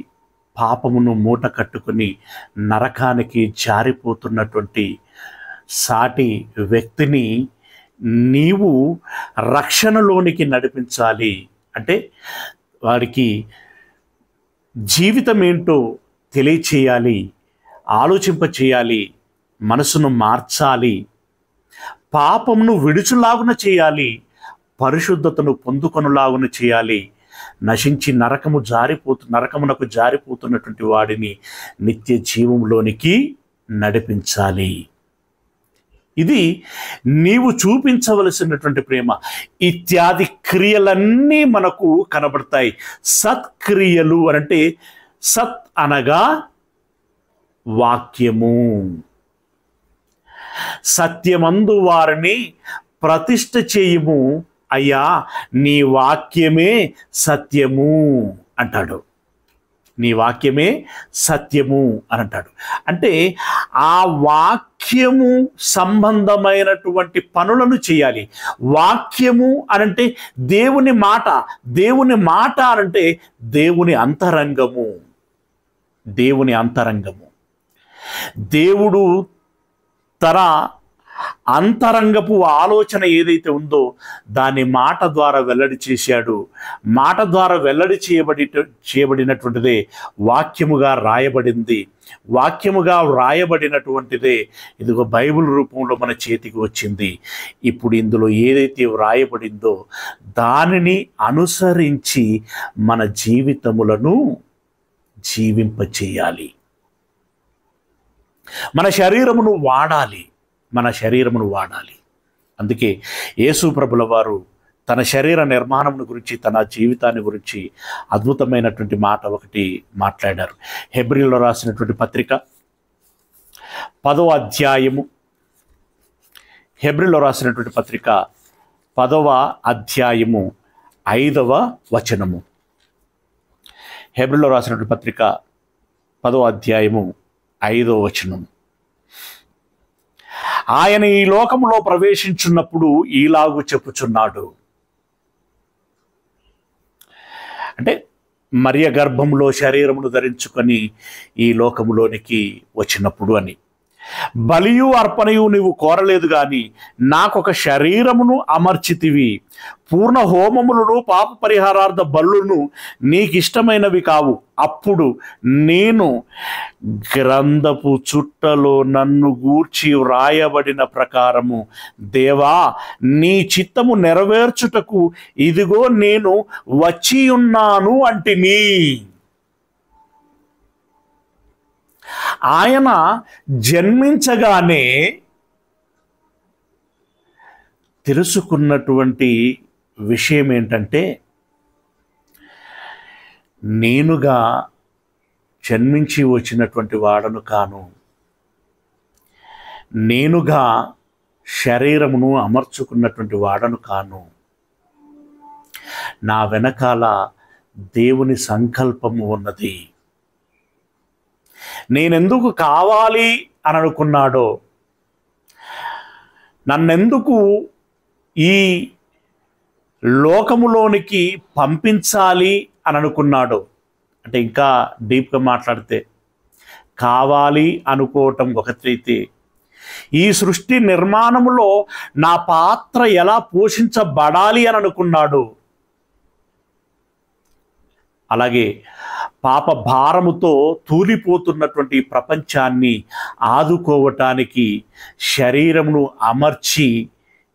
పాపమును మూట కట్టుకుని నరకానికి జారిపోతున్నటువంటి సాటి వ్యక్తిని నీవు రక్షణలోనికి నడిపించాలి అంటే వారికి జీవితం ఏంటో తెలియచేయాలి, ఆలోచింపచేయాలి, మనసును మార్చాలి, పాపమును విడుచులాగున చేయాలి, పరిశుద్ధతను పొందుకొనులాగున చేయాలి, నశించి నరకమునకు జారిపోతున్నటువంటి వాడిని నిత్య జీవంలోనికి నడిపించాలి. ఇది నీవు చూపించవలసినటువంటి ప్రేమ. ఇత్యాది క్రియలన్నీ మనకు కనబడతాయి. సత్క్రియలు అనంటే సత్ అనగా వాక్యము. సత్యమందు వారిని ప్రతిష్ఠ చేయుము అయ్యా, నీ వాక్యమే సత్యము అంటాడు. నీ వాక్యమే సత్యము అని అంటాడు. అంటే ఆ వాక్యము సంబంధమైనటువంటి పనులను చేయాలి. వాక్యము అనంటే దేవుని మాట. దేవుని మాట అనంటే దేవుని అంతరంగము. దేవుని అంతరంగము. దేవుడు తన అంతరంగపు ఆలోచన ఏదైతే ఉందో దాన్ని మాట ద్వారా వెల్లడి చేశాడు. మాట ద్వారా వెల్లడి చేయబడినటువంటిదే వాక్యముగా రాయబడింది. వాక్యముగా వ్రాయబడినటువంటిదే ఇదిగో బైబిల్ రూపంలో మన చేతికి వచ్చింది. ఇప్పుడు ఇందులో ఏదైతే వ్రాయబడిందో దానిని అనుసరించి మన జీవితములను జీవింపచేయాలి. మన శరీరమును వాడాలి. అందుకే యేసు ప్రభుల వారు తన శరీర నిర్మాణం గురించి, తన జీవితాన్ని గురించి అద్భుతమైనటువంటి మాట ఒకటి మాట్లాడారు. హెబ్రీలో రాసినటువంటి పత్రిక 10వ అధ్యాయము, హెబ్రీలో రాసినటువంటి పత్రిక 10వ అధ్యాయము 5వ వచనము. హెబ్రీలో రాసినటువంటి పత్రిక 10వ అధ్యాయము 5వ వచనము. ఆయన ఈ లోకములో ప్రవేశించున్నప్పుడు ఈలాగు చెప్పుచున్నాడు. అంటే మరియ గర్భంలో శరీరమును ధరించుకొని ఈ లోకములోనికి వచ్చినప్పుడు అని. బలియు అర్పణయు నీవు కోరలేదు గాని నాకొక శరీరమును అమర్చితివి. పూర్ణ హోమములను పాప పరిహారార్థ బలులను నీకిష్టమైనవి కావు. అప్పుడు నేను గ్రంథపు చుట్టలో నన్ను గూర్చి వ్రాయబడిన ప్రకారము దేవా నీ చిత్తము నెరవేర్చుటకు ఇదిగో నేను వచ్చి ఉన్నాను అంటిని. ఆయన జన్మించగానే తెలుసుకున్నటువంటి విషయం ఏంటంటే, నేనుగా జన్మించి వచ్చినటువంటి వాడను కాను, నేనుగా శరీరమును అమర్చుకున్నటువంటి వాడను కాను. నా వెనకాల దేవుని సంకల్పము ఉన్నది. నేనెందుకు కావాలి అని అనుకున్నాడో, నన్నెందుకు ఈ లోకములోనికి పంపించాలి అని అనుకున్నాడో, అంటే ఇంకా డీప్గా మాట్లాడితే కావాలి అనుకోవటం ఒకటైతే, ఈ సృష్టి నిర్మాణములో నా పాత్ర ఎలా పోషించబడాలి అని అనుకున్నాడు. అలాగే పాప భారముతో తూలిపోతున్నటువంటి ప్రపంచాన్ని ఆదుకోవటానికి శరీరమును అమర్చి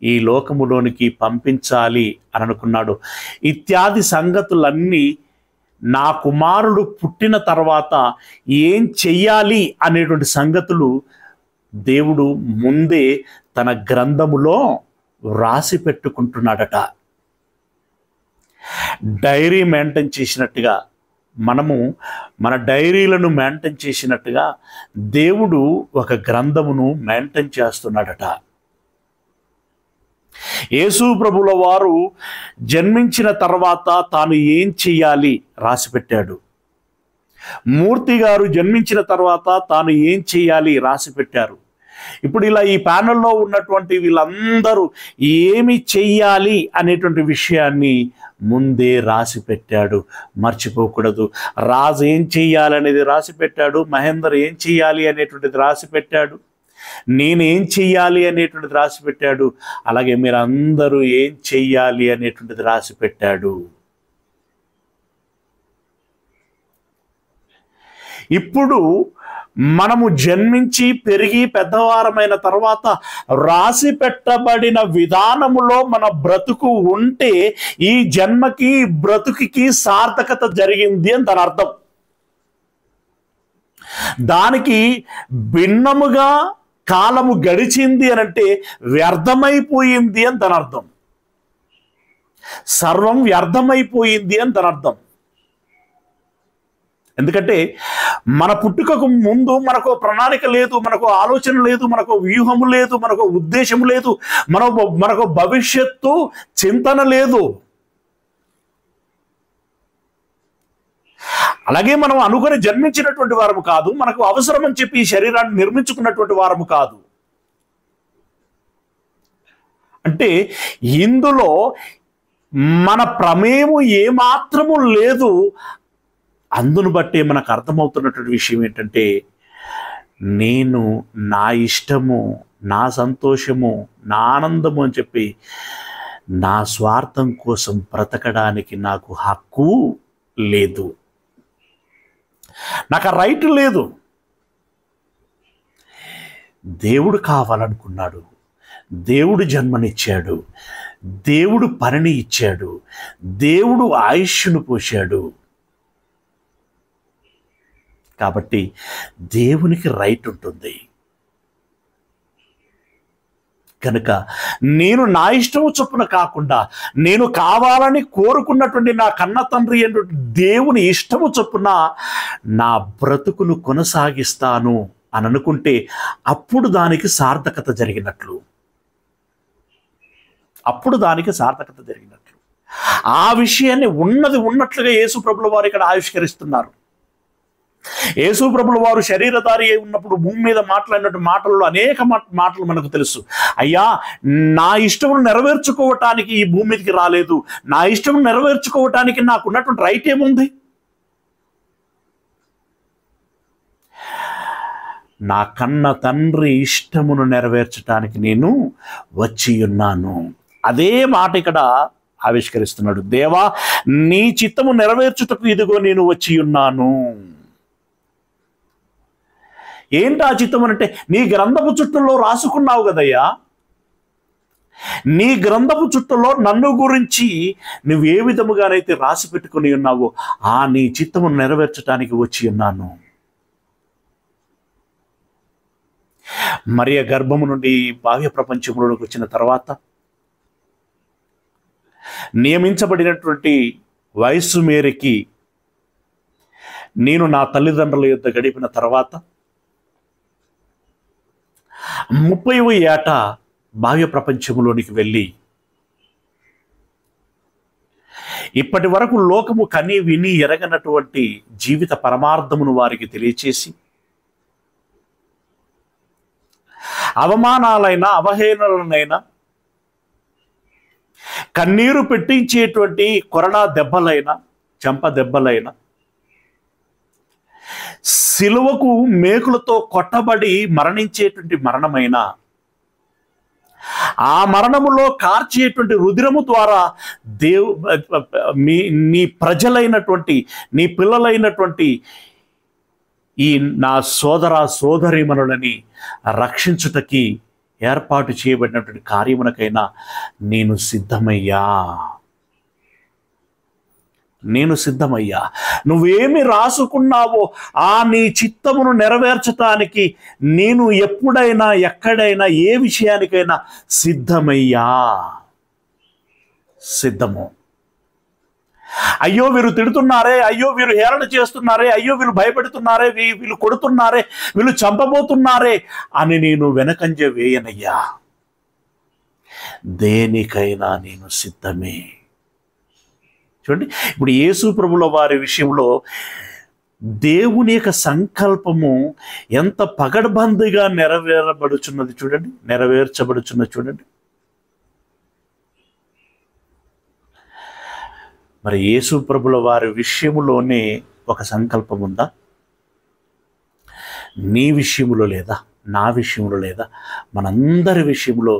ఈ లోకములోనికి పంపించాలి అని అనుకున్నాడు. ఇత్యాది సంగతులన్నీ నా కుమారుడు పుట్టిన తర్వాత ఏం చెయ్యాలి అనేటువంటి సంగతులు దేవుడు ముందే తన గ్రంథములో వ్రాసి పెట్టుకుంటున్నాడట. డైరీ మెయింటైన్ చేసినట్టుగా, మనము మన డైరీలను మెయింటైన్ చేసినట్టుగా దేవుడు ఒక గ్రంథమును మెయింటైన్ చేస్తున్నాడట. యేసు ప్రభుల వారు జన్మించిన తర్వాత తాను ఏం చెయ్యాలి రాసిపెట్టాడు. మూర్తి గారు జన్మించిన తర్వాత తాను ఏం చెయ్యాలి రాసిపెట్టారు. ఇప్పుడు ఇలా ఈ ప్యానెల్లో ఉన్నటువంటి వీళ్ళందరూ ఏమి చెయ్యాలి అనేటువంటి విషయాన్ని ముందే రాసి పెట్టాడు. మర్చిపోకూడదు. రాజు ఏం చెయ్యాలనేది రాసి పెట్టాడు. మహేందర్ ఏం చెయ్యాలి అనేటువంటిది రాసి పెట్టాడు. నేనేం చెయ్యాలి అనేటువంటిది రాసి పెట్టాడు. అలాగే మీరందరూ ఏం చెయ్యాలి అనేటువంటిది రాసి పెట్టాడు. ఇప్పుడు మనము జన్మించి పెరిగి పెద్దవారమైన తర్వాత రాసి పెట్టబడిన విధానములో మన బ్రతుకు ఉంటే ఈ జన్మకి బ్రతుకుకి సార్థకత జరిగింది అని దాని అర్థం. దానికి భిన్నముగా కాలము గడిచింది అని అంటే వ్యర్థమైపోయింది అని దాని అర్థం. సర్వం వ్యర్థమైపోయింది అని దాని అర్థం. ఎందుకంటే మన పుట్టుకకు ముందు మనకు ప్రణాళిక లేదు, మనకు ఆలోచన లేదు, మనకు వ్యూహము లేదు, మనకు ఉద్దేశము లేదు, మనకు భవిష్యత్తు చింతన లేదు. అలాగే మనం అనుకుని జన్మించినటువంటి వారము కాదు, మనకు అవసరం అని చెప్పి ఈ శరీరాన్ని నిర్మించుకున్నటువంటి వారము కాదు. అంటే ఇందులో మన ప్రమేయము ఏమాత్రము లేదు. అందును బట్టే మనకు అర్థమవుతున్నటువంటి విషయం ఏంటంటే, నేను నా ఇష్టము, నా సంతోషము, నా ఆనందము అని చెప్పి నా స్వార్థం కోసం బ్రతకడానికి నాకు హక్కు లేదు, నాకు ఆ రైట్ లేదు. దేవుడు కావాలనుకున్నాడు, దేవుడు జన్మనిచ్చాడు, దేవుడు పనిని ఇచ్చాడు, దేవుడు ఆయుష్ను పోశాడు. కాబట్టి దేవునికి రైట్ ఉంటుంది. కనుక నేను నా ఇష్టము చొప్పున కాకుండా నేను కావాలని కోరుకున్నటువంటి నా కన్న తండ్రి అయినటువంటి దేవుని ఇష్టము చొప్పున నా బ్రతుకును కొనసాగిస్తాను అని అనుకుంటే అప్పుడు దానికి సార్థకత జరిగినట్లు. ఆ విషయాన్ని ఉన్నది ఉన్నట్లుగా యేసు ప్రభుల వారు ఇక్కడ ఆవిష్కరిస్తున్నారు. యేసు ప్రభుల వారు శరీరధారి అయి ఉన్నప్పుడు భూమి మీద మాట్లాడినటువంటి మాటల్లో అనేక మాటలు మనకు తెలుసు. అయ్యా, నా ఇష్టమును నెరవేర్చుకోవటానికి ఈ భూమి మీదకి రాలేదు, నా ఇష్టమును నెరవేర్చుకోవటానికి నాకు ఉన్నటువంటి రైట్ ఏముంది? నా కన్న తండ్రి ఇష్టమును నెరవేర్చడానికి నేను వచ్చి ఉన్నాను. అదే మాట ఇక్కడ ఆవిష్కరిస్తున్నాడు. దేవా, నీ చిత్తము నెరవేర్చుటకు ఇదిగో నేను వచ్చి ఉన్నాను. ఏంటి ఆ చిత్తం అంటే, నీ గ్రంథపు చుట్టలో రాసుకున్నావు కదయ్యా, నీ గ్రంథపు చుట్టలో నన్ను గురించి నువ్వు ఏ విధముగానైతే రాసి పెట్టుకుని ఉన్నావో ఆ నీ చిత్తమును నెరవేర్చడానికి వచ్చి ఉన్నాను. మరియ గర్భము నుండి బాహ్య ప్రపంచంలోకి వచ్చిన తర్వాత నియమించబడినటువంటి వయస్సు మేరకి నేను నా తల్లిదండ్రుల యొద్ద గడిపిన తర్వాత 30వ ఏట బాహ్య ప్రపంచంలోనికి వెళ్ళి ఇప్పటి వరకు లోకము కని విని ఎరగనటువంటి జీవిత పరమార్థమును వారికి తెలియచేసి అవమానాలైన అవహేళనలైనా కన్నీరు పెట్టించేటువంటి కొరడా దెబ్బలైన చెంప దెబ్బలైన సిలువకు మేకులతో కొట్టబడి మరణించేటువంటి మరణమైన ఆ మరణములో కార్చేటువంటి రుధిరము ద్వారా నీ ప్రజలైనటువంటి నీ పిల్లలైనటువంటి ఈ నా సోదర సోదరీమణులని రక్షించుటకి ఏర్పాటు చేయబడినటువంటి కార్యమునకైనా నేను సిద్ధమయ్యా. నువ్వేమి రాసుకున్నావో ఆ నీ చిత్తమును నెరవేర్చటానికి నేను ఎప్పుడైనా ఎక్కడైనా ఏ విషయానికైనా సిద్ధము. అయ్యో వీరు తిడుతున్నారే, అయ్యో వీరు హేళన చేస్తున్నారే, అయ్యో వీళ్ళు భయపెడుతున్నారే, వీళ్ళు కొడుతున్నారే, వీళ్ళు చంపబోతున్నారే అని నేను వెనకంజ వేయనయ్యా. దేనికైనా నేను సిద్ధమే. చూడండి, ఇప్పుడు యేసు ప్రభుల వారి విషయంలో దేవుని యొక్క సంకల్పము ఎంత పగడ్బందీగా నెరవేర్చబడుచున్నది చూడండి. మరి యేసు ప్రభుల వారి విషయములోనే ఒక సంకల్పం ఉందా? నీ విషయంలో లేదా? నా విషయంలో లేదా? మనందరి విషయంలో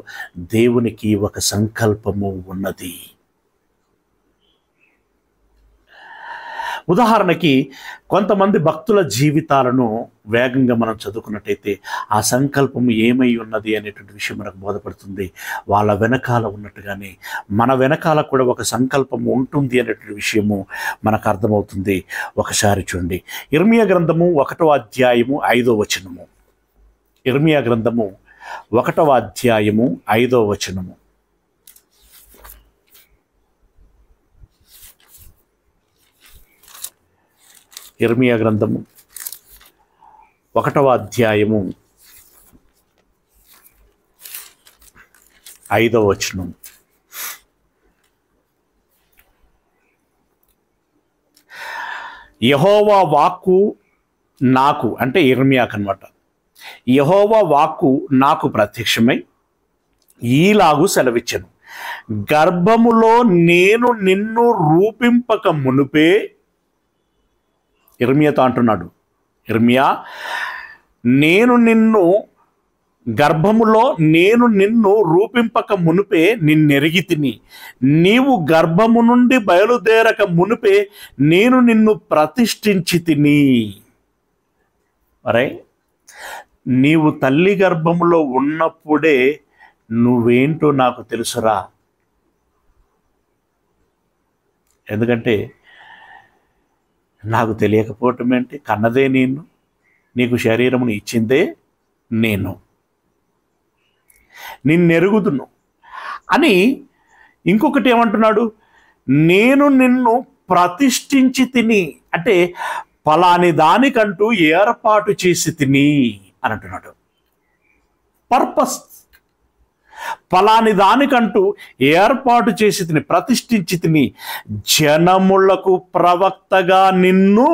దేవునికి ఒక సంకల్పము ఉన్నది. ఉదాహరణకి కొంతమంది భక్తుల జీవితాలను వేగంగా మనం చదువుకున్నట్టయితే ఆ సంకల్పం ఏమై ఉన్నది అనేటువంటి విషయం మనకు బోధపడుతుంది. వాళ్ళ వెనకాల ఉన్నట్టుగానే మన వెనకాల కూడా ఒక సంకల్పం ఉంటుంది అనేటువంటి విషయము మనకు అర్థమవుతుంది. ఒకసారి చూడండి, ఇర్మియా గ్రంథము 1వ అధ్యాయము 5వ వచనము. ఇర్మియా గ్రంథము 1వ అధ్యాయము 5వ వచనము. ఇర్మియా గ్రంథము 1వ అధ్యాయము 5వ వచనం. యెహోవా వాక్కు నాకు, అంటే ఇర్మియాకు అన్నమాట, యెహోవా వాక్కు నాకు ప్రత్యక్షమై ఈలాగు సెలవిచ్చెను, గర్భములో నేను నిన్ను రూపింపక మునుపే, ఇర్మియాతో అంటున్నాడు, ఇర్మియా, గర్భములో నేను నిన్ను రూపింపక మునుపే నిన్నెరిగి తిని, నీవు గర్భము నుండి బయలుదేరక మునుపే నేను నిన్ను ప్రతిష్ఠించి తిని. అరే, నీవు తల్లి గర్భములో ఉన్నప్పుడే నువ్వేంటో నాకు తెలుసురా. ఎందుకంటే నాకు తెలియకపోవటం ఏంటి? కన్నదే నేను, నీకు శరీరమును ఇచ్చిందే నేను. నిన్నెరుగుదును అని. ఇంకొకటి ఏమంటున్నాడు, నేను నిన్ను ప్రతిష్ఠించి తిని, అంటే ఫలాని దానికంటూ ఏర్పాటు చేసి తిని అని అంటున్నాడు. పర్పస్, ఫలాని దానికంటూ ఏర్పాటు చేసి తిని, ప్రతిష్ఠించి తిని, జనములకు ప్రవక్తగా నిన్ను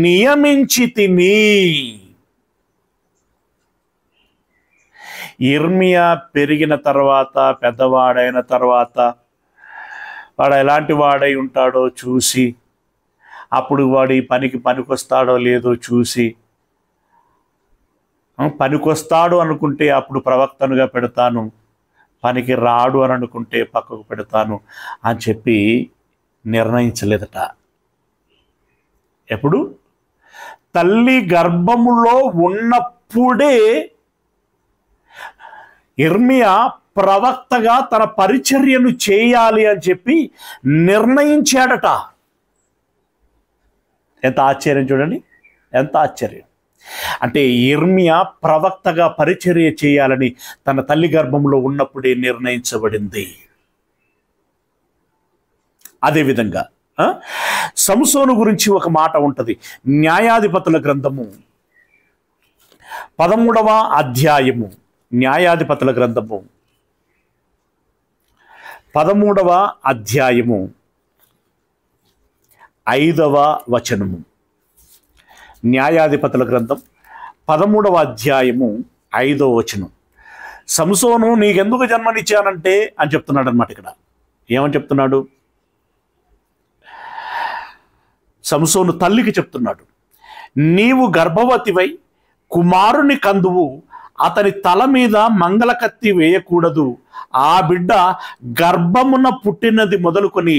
నియమించి తిని. ఇర్మియా పెరిగిన తర్వాత, పెద్దవాడైన తర్వాత వాడు ఎలాంటి వాడై ఉంటాడో చూసి, అప్పుడు వాడు ఈ పనికి పనికొస్తాడో లేదో చూసి, పనికొస్తాడు అనుకుంటే అప్పుడు ప్రవక్తనుగా పెడతాను, పనికి రాడు అని అనుకుంటే పక్కకు పెడతాను అని చెప్పి నిర్ణయించలేదట. ఎప్పుడు? తల్లి గర్భములో ఉన్నప్పుడే ఇర్మియా ప్రవక్తగా తన పరిచర్యను చేయాలి అని చెప్పి నిర్ణయించాడట. ఎంత ఆశ్చర్యం చూడండి, ఎంత ఆశ్చర్యం. అంటే ఇర్మియా ప్రవక్తగా పరిచర్య చేయాలని తన తల్లి గర్భంలో ఉన్నప్పుడే నిర్ణయించబడింది. అదేవిధంగా సంసోను గురించి ఒక మాట ఉంటుంది. న్యాయాధిపతుల గ్రంథము 13వ అధ్యాయము, న్యాయాధిపతుల గ్రంథము 13వ అధ్యాయము 5వ వచనము. న్యాయాధిపతుల గ్రంథం 13వ అధ్యాయము 5వ వచనం. సంసోను నీకెందుకు జన్మనిచ్చానంటే అని చెప్తున్నాడు అన్నమాట. ఇక్కడ ఏమని చెప్తున్నాడు? సంసోను తల్లికి చెప్తున్నాడు, నీవు గర్భవతివై కుమారుని కందువు, అతని తల మీద మంగళకత్తి వేయకూడదు, ఆ బిడ్డ గర్భమున పుట్టినది మొదలుకొని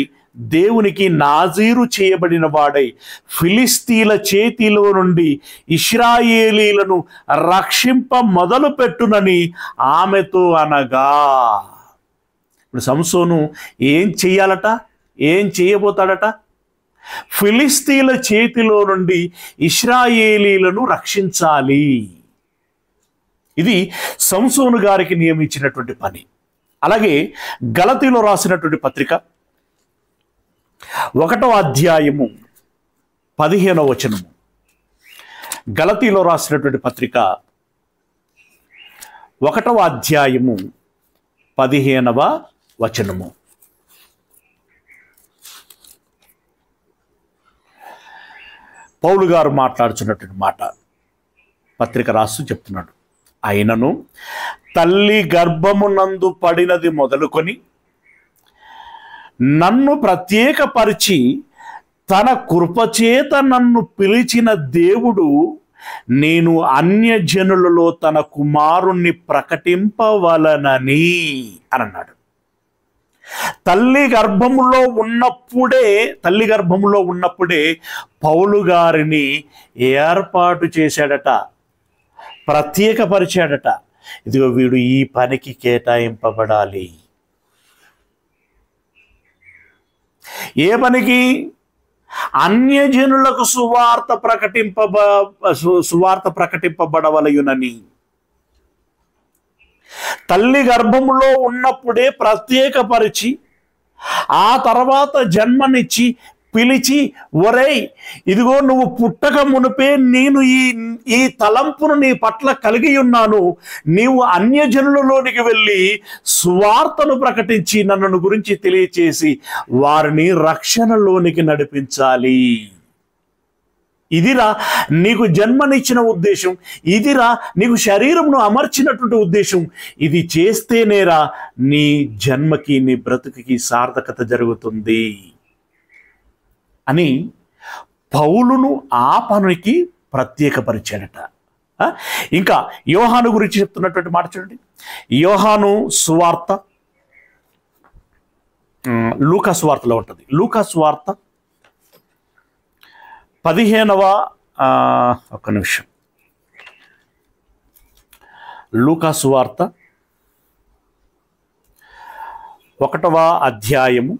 దేవునికి నాజీరు చేయబడిన వాడై ఫిలిస్తీన్ల చేతిలో నుండి ఇశ్రాయేలీలను రక్షింప మొదలు పెట్టునని ఆమెతో అనగా. ఇప్పుడు సంసోను ఏం చెయ్యాలట? ఏం చేయబోతాడట? ఫిలిస్తీన్ల చేతిలో నుండి ఇశ్రాయేలీలను రక్షించాలి. ఇది సంసోను గారికి నియమించినటువంటి పని. అలాగే గలతీలో రాసినటువంటి పత్రిక 1వ అధ్యాయము 15వ వచనము. గలతీలో రాసినటువంటి పత్రిక 1వ అధ్యాయము 15వ వచనము. పౌలు గారు మాట్లాడుతున్నటువంటి మాట పత్రిక రాస్తూ చెప్తున్నాడు, అయినను తల్లి గర్భమునందు పడినది మొదలుకొని నన్ను ప్రత్యేకపరిచి తన కృపచేత నన్ను పిలిచిన దేవుడు నేను అన్యజనులలో తన కుమారుణ్ణి ప్రకటింపవలనని అని అన్నాడు. తల్లి గర్భములో ఉన్నప్పుడే పౌలు గారిని ఏర్పాటు చేశాడట, ప్రత్యేకపరిచాడట. ఇదిగో వీడు ఈ పనికి కేటాయింపబడాలి. ఏ పనికి? అన్యజనులకు సువార్త ప్రకటింపబడవలయునని. తల్లి గర్భములో ఉన్నప్పుడే ప్రత్యేకపరిచి, ఆ తర్వాత జన్మనిచ్చి పిలిచి, ఒరేయ్ ఇదిగో నువ్వు పుట్టక మునిపే నేను ఈ తలంపును నీ పట్ల కలిగి ఉన్నాను, నీవు అన్యజనులలోనికి వెళ్ళి సువార్తను ప్రకటించి నన్ను గురించి తెలియచేసి వారిని రక్షణలోనికి నడిపించాలి. ఇదిరా నీకు జన్మనిచ్చిన ఉద్దేశం, ఇదిరా నీకు శరీరమును అమర్చినటువంటి ఉద్దేశం. ఇది చేస్తేనేరా నీ జన్మకి, నీ బ్రతుకుకి సార్థకత జరుగుతుంది అని పౌలును ఆ పనికి ప్రత్యేకపరిచాడట. ఇంకా యోహాను గురించి చెప్తున్నటువంటి మాట చూడండి. యోహాను సువార్త లూకా సువార్తలో ఉంటుంది. లూకా సువార్త 15వ ఒక్క నిమిషం. లూకా సువార్త 1వ అధ్యాయము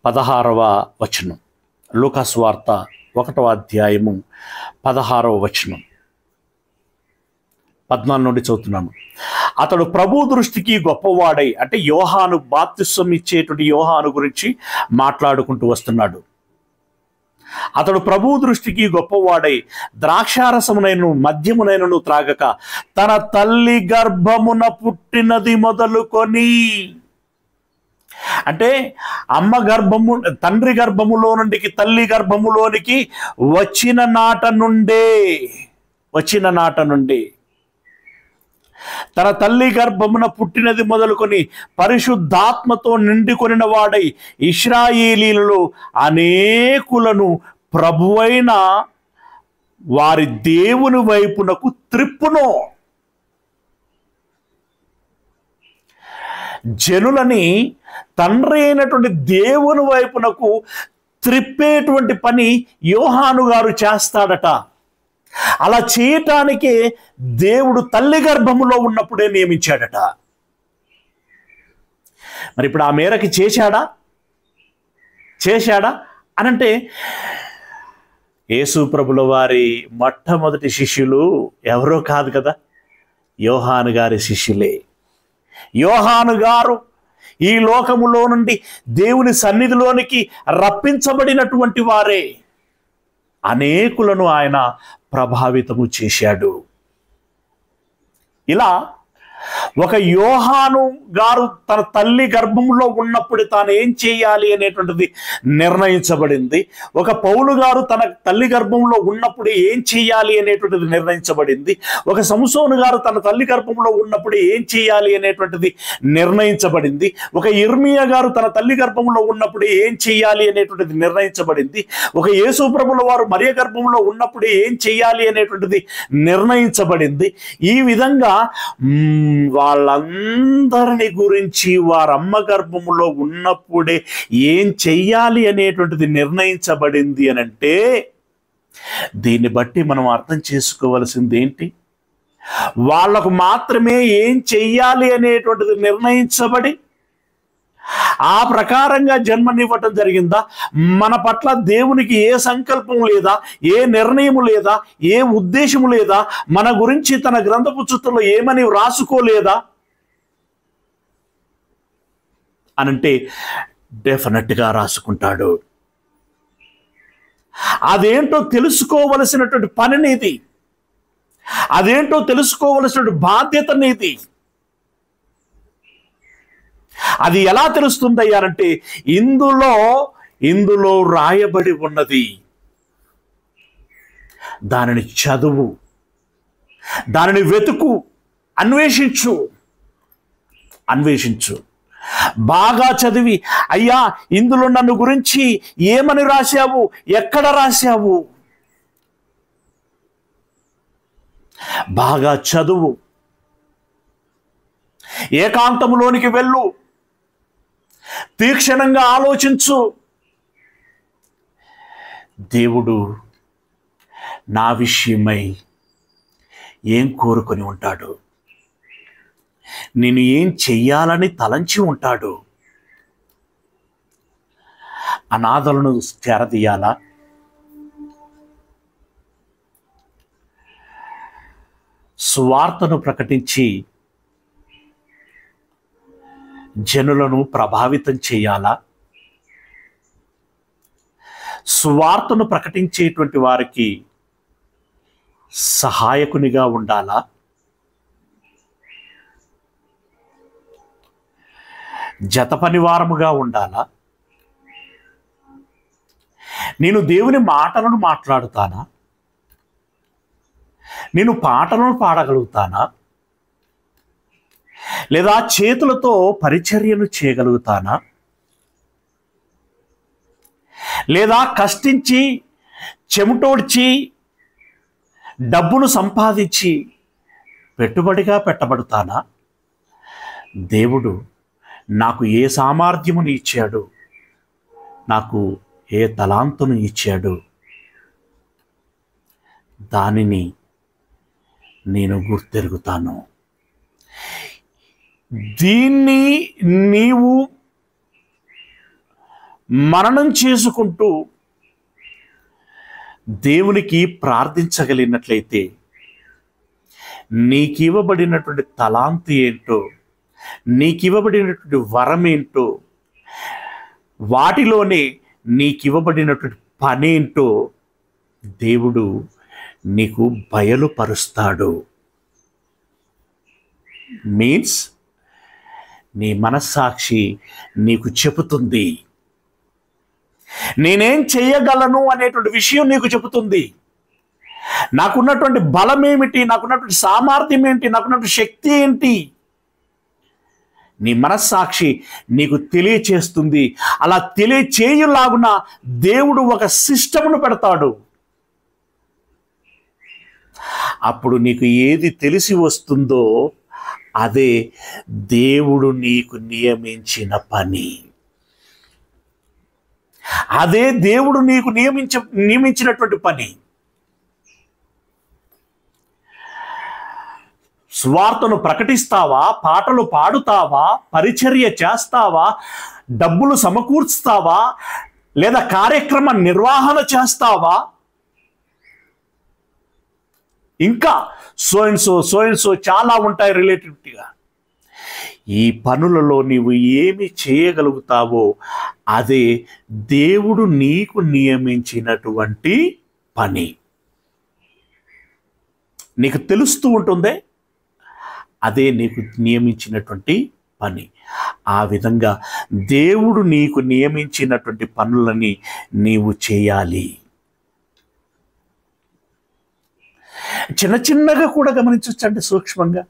16వ వచనం. లూకా సువార్త 1వ అధ్యాయము 16వ వచనం. 14 నుండి చదువుతున్నాను. అతడు ప్రభు దృష్టికి గొప్పవాడై, అంటే యోహాను, బాప్తిస్వం ఇచ్చేటువంటి యోహాను గురించి మాట్లాడుకుంటూ వస్తున్నాడు. అతడు ప్రభు దృష్టికి గొప్పవాడై ద్రాక్షారసమునైనను మద్యమునైనను త్రాగక తన తల్లి గర్భమున పుట్టినది మొదలుకొని, అంటే అమ్మ గర్భము, తండ్రి గర్భములో నుండి తల్లి గర్భములోనికి వచ్చిన నాట నుండి తన తల్లి గర్భమున పుట్టినది మొదలుకొని పరిశుద్ధాత్మతో నిండుకొనిన వాడై ఇశ్రాయేలీలలో అనేకులను ప్రభువైన వారి దేవుని వైపునకు త్రిప్పును. జనులని తండ్రి అయినటువంటి దేవుని వైపునకు త్రిప్పేటువంటి పని యోహాను గారు చేస్తాడట. అలా చేయటానికే దేవుడు తల్లి గర్భములో ఉన్నప్పుడే నియమించాడట. మరి ఇప్పుడు ఆ మేరకి చేశాడా అనంటే, యేసు ప్రభుల వారి మొట్టమొదటి శిష్యులు ఎవరో కాదు కదా, యోహాను గారి శిష్యులే. యోహాను గారు ఈ లోకములో నుండి దేవుని సన్నిధిలోనికి రప్పించబడినటువంటి వారే. అనేకులను ఆయన ప్రభావితము చేశాడు. ఇలా ఒక యోహాను గారు తన తల్లి గర్భంలో ఉన్నప్పుడు తాను ఏం చేయాలి అనేటువంటిది నిర్ణయించబడింది. ఒక పౌలు గారు తన తల్లి గర్భంలో ఉన్నప్పుడు ఏం చేయాలి అనేటువంటిది నిర్ణయించబడింది. ఒక సంసోను గారు తన తల్లి గర్భంలో ఉన్నప్పుడు ఏం చేయాలి అనేటువంటిది నిర్ణయించబడింది. ఒక ఇర్మియా గారు తన తల్లి గర్భంలో ఉన్నప్పుడు ఏం చేయాలి అనేటువంటిది నిర్ణయించబడింది. ఒక యేసు ప్రభుల వారు మరియ గర్భంలో ఉన్నప్పుడు ఏం చేయాలి అనేటువంటిది నిర్ణయించబడింది. ఈ విధంగా వాళ్ళందరిని గురించి వారమ్మ గర్భములో ఉన్నప్పుడే ఏం చెయ్యాలి అనేటువంటిది నిర్ణయించబడింది అనంటే, దీన్ని బట్టి మనం అర్థం చేసుకోవలసింది ఏంటి? వాళ్లకు మాత్రమే ఏం చెయ్యాలి అనేటువంటిది నిర్ణయించబడి ఆ ప్రకారంగా జన్మనివ్వటం జరిగిందా? మన పట్ల దేవునికి ఏ సంకల్పం లేదా, ఏ నిర్ణయం లేదా, ఏ ఉద్దేశము లేదా, మన గురించి తన గ్రంథపు చుట్టలో ఏమని వ్రాసుకోలేదా అనంటే డెఫినెట్గా రాసుకుంటాడు. అదేంటో తెలుసుకోవలసినటువంటి పని నీది, అదేంటో తెలుసుకోవలసినటువంటి బాధ్యత నీది. అది ఎలా తెలుస్తుందయ్యారంటే, ఇందులో రాయబడి ఉన్నది. దానిని చదువు, దానిని వెతుకు, అన్వేషించు. బాగా చదివి, అయ్యా ఇందులో నన్ను గురించి ఏమని రాశావు, ఎక్కడ రాశావు? బాగా చదువు, ఏకాంతములోనికి వెళ్ళు, తీక్షణంగా ఆలోచించు. దేవుడు నా విషయమై ఏం కోరుకొని ఉంటాడు, నేను ఏం చెయ్యాలని తలంచి ఉంటాడు? అనాథలను చేరదీయాలా? సువార్తను ప్రకటించి జనులను ప్రభావితం చేయాలా? సువార్తను ప్రకటించేటువంటి వారికి సహాయకునిగా ఉండాలా? జతపనివారముగా ఉండాలా? నేను దేవుని మాటలను మాట్లాడుతానా? నేను పాటలను పాడగలుగుతానా? లేదా చేతులతో పరిచర్యను చేయగలుగుతానా? లేదా కష్టించి చెమటోడ్చి డబ్బును సంపాదించి పెట్టుబడిగా పెట్టబడతానా? దేవుడు నాకు ఏ సామర్థ్యమును ఇచ్చాడు, నాకు ఏ తలాంతును ఇచ్చాడు, దానిని నేను గుర్తెరుగుతాను. దీన్ని నీవు మననం చేసుకుంటూ దేవునికి ప్రార్థించగలిగినట్లయితే నీకు ఇవ్వబడినటువంటి తలాంతి ఏంటో, నీకు ఇవ్వబడినటువంటి వరం ఏంటో, వాటిలోనే నీకు ఇవ్వబడినటువంటి పనేంటో దేవుడు నీకు బయలుపరుస్తాడు. మీన్స్ నీ మనస్సాక్షి నీకు చెబుతుంది, నేనేం చేయగలను అనేటువంటి విషయం నీకు చెబుతుంది. నాకున్నటువంటి బలం ఏమిటి, నాకున్నటువంటి సామర్థ్యం ఏంటి, నాకున్నటువంటి శక్తి ఏంటి, నీ మనస్సాక్షి నీకు తెలియచేస్తుంది. అలా తెలియచేయులాగున దేవుడు ఒక సిస్టమ్ను పెడతాడు. అప్పుడు నీకు ఏది తెలిసి వస్తుందో అదే దేవుడు నీకు నియమించిన పని, అదే దేవుడు నీకు నియమించినటువంటి పని. స్వార్థను ప్రకటిస్తావా, పాటలు పాడుతావా, పరిచర్య చేస్తావా, డబ్బులు సమకూర్చుతావా, లేదా కార్యక్రమ నిర్వహణ చేస్తావా, ఇంకా సో అండ్ సో చాలా ఉంటాయి రిలేటివిటీగా. ఈ పనులలో నీవు ఏమి చేయగలుగుతావో అదే దేవుడు నీకు నియమించినటువంటి పని. నీకు తెలుస్తూ ఉంటుందే, అదే నీకు నియమించినటువంటి పని. ఆ విధంగా దేవుడు నీకు నియమించినటువంటి పనులని నీవు చేయాలి. చిన్న చిన్నగా కూడా గమనించవచ్చండి, సూక్ష్మంగా.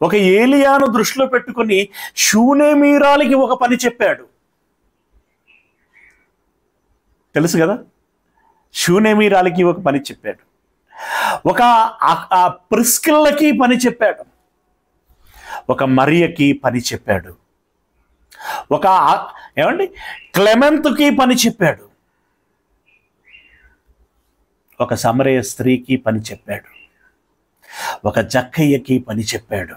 ఒక ఏలియాను దృష్టిలో పెట్టుకొని షూనేమీరాలికి ఒక పని చెప్పాడు. తెలుసు కదా, షూనేమీరాలికి ఒక పని చెప్పాడు. ఒక ప్రిస్కిల్లకి పని చెప్పాడు, ఒక మరియకి పని చెప్పాడు, ఒక క్లెమెంత్కి పని చెప్పాడు, ఒక సమరయ స్త్రీకి పని చెప్పాడు, ఒక జక్కయ్యకి పని చెప్పాడు.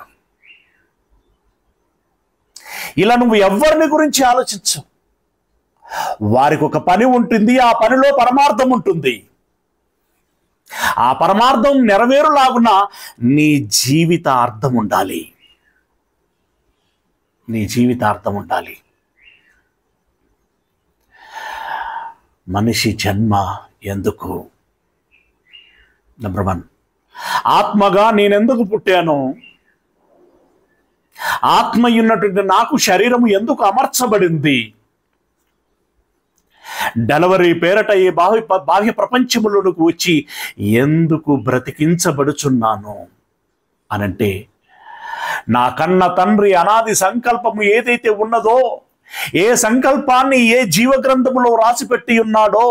ఇలా నువ్వు ఎవరిని గురించి ఆలోచించు, వారికి ఒక పని ఉంటుంది, ఆ పనిలో పరమార్థం ఉంటుంది. ఆ పరమార్థం నెరవేరులాగున నీ జీవిత అర్థం ఉండాలి, నీ జీవిత అర్థం ఉండాలి. మనిషి జన్మ ఎందుకు? నెంబర్ 1, ఆత్మగా నేనెందుకు పుట్టాను? ఆత్మ ఉన్నటువంటి నాకు శరీరము ఎందుకు అమర్చబడింది? డెలివరీ పేరట ఈ బాహ్య ప్రపంచములోనికి వచ్చి ఎందుకు బ్రతికించబడుచున్నాను అనంటే, నా కన్న తండ్రి అనాది సంకల్పము ఏదైతే ఉన్నదో, ఏ సంకల్పాన్ని ఏ జీవ గ్రంథములో రాసిపెట్టి ఉన్నాడో,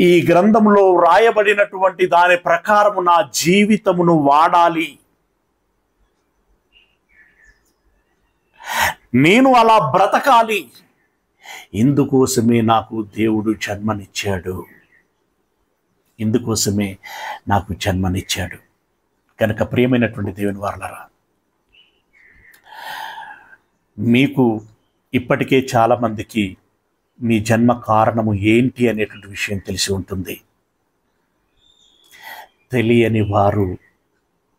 ఈ గ్రంథములో రాయబడినటువంటి దాని ప్రకారము నా జీవితమును వాడాలి. నేను అలా బ్రతకాలి. ఇందుకోసమే నాకు దేవుడు జన్మనిచ్చాడు, ఇందుకోసమే నాకు జన్మనిచ్చాడు. కనుక ప్రియమైనటువంటి దేవుని వారలారా, మీకు ఇప్పటికే చాలామందికి మీ జన్మ కారణము ఏంటి అనేటువంటి విషయం తెలిసి ఉంటుంది. తెలియని వారు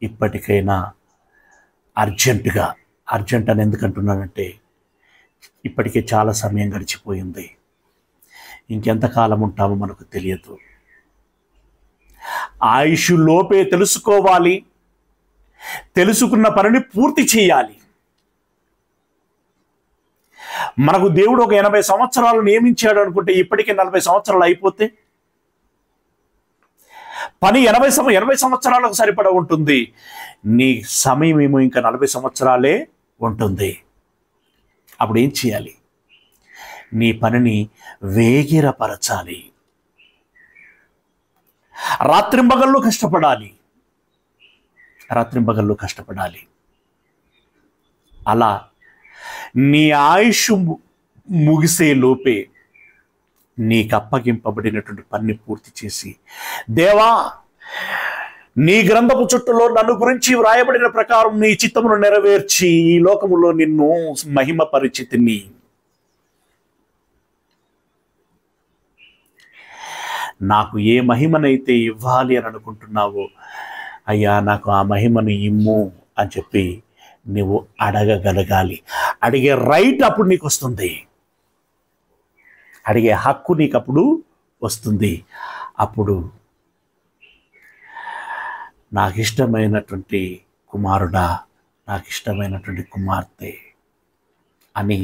ఇప్పటికైనా అర్జెంట్ అని ఎందుకంటున్నానంటే, ఇప్పటికే చాలా సమయం గడిచిపోయింది. ఇంకెంతకాలం ఉంటామో మనకు తెలియదు. ఆయుష్ లోపే తెలుసుకోవాలి, తెలుసుకున్న పనిని పూర్తి చేయాలి. మనకు దేవుడు ఒక 80 సంవత్సరాలు నియమించాడు అనుకుంటే, ఇప్పటికే 40 సంవత్సరాలు అయిపోతే పని 80 సంవత్సరాలకు సరిపడా ఉంటుంది. నీ సమయం ఏమో ఇంకా 40 సంవత్సరాలే ఉంటుంది. అప్పుడు ఏం చేయాలి? నీ పనిని వేగిరపరచాలి, రాత్రింబగళ్ళు కష్టపడాలి. అలా నీ ఆయుష్ ముగిసే లోపే నీకు అప్పగింపబడినటువంటి పనిని పూర్తి చేసి, దేవా నీ గ్రంథపు చుట్టూలో నన్ను గురించి వ్రాయబడిన ప్రకారం నీ చిత్తమును నెరవేర్చి ఈ లోకములో నిన్ను మహిమ పరిచితిని. నాకు ఏ మహిమనైతే ఇవ్వాలి అని అనుకుంటున్నావో అయ్యా నాకు ఆ మహిమను ఇమ్ము అని చెప్పి నువ్వు అడగగలగాలి. అడిగే రైట్ అప్పుడు నీకు వస్తుంది, అడిగే హక్కు నీకు అప్పుడు వస్తుంది. అప్పుడు నాకు ఇష్టమైనటువంటి కుమారుడా, నాకు ఇష్టమైనటువంటి కుమార్తె అని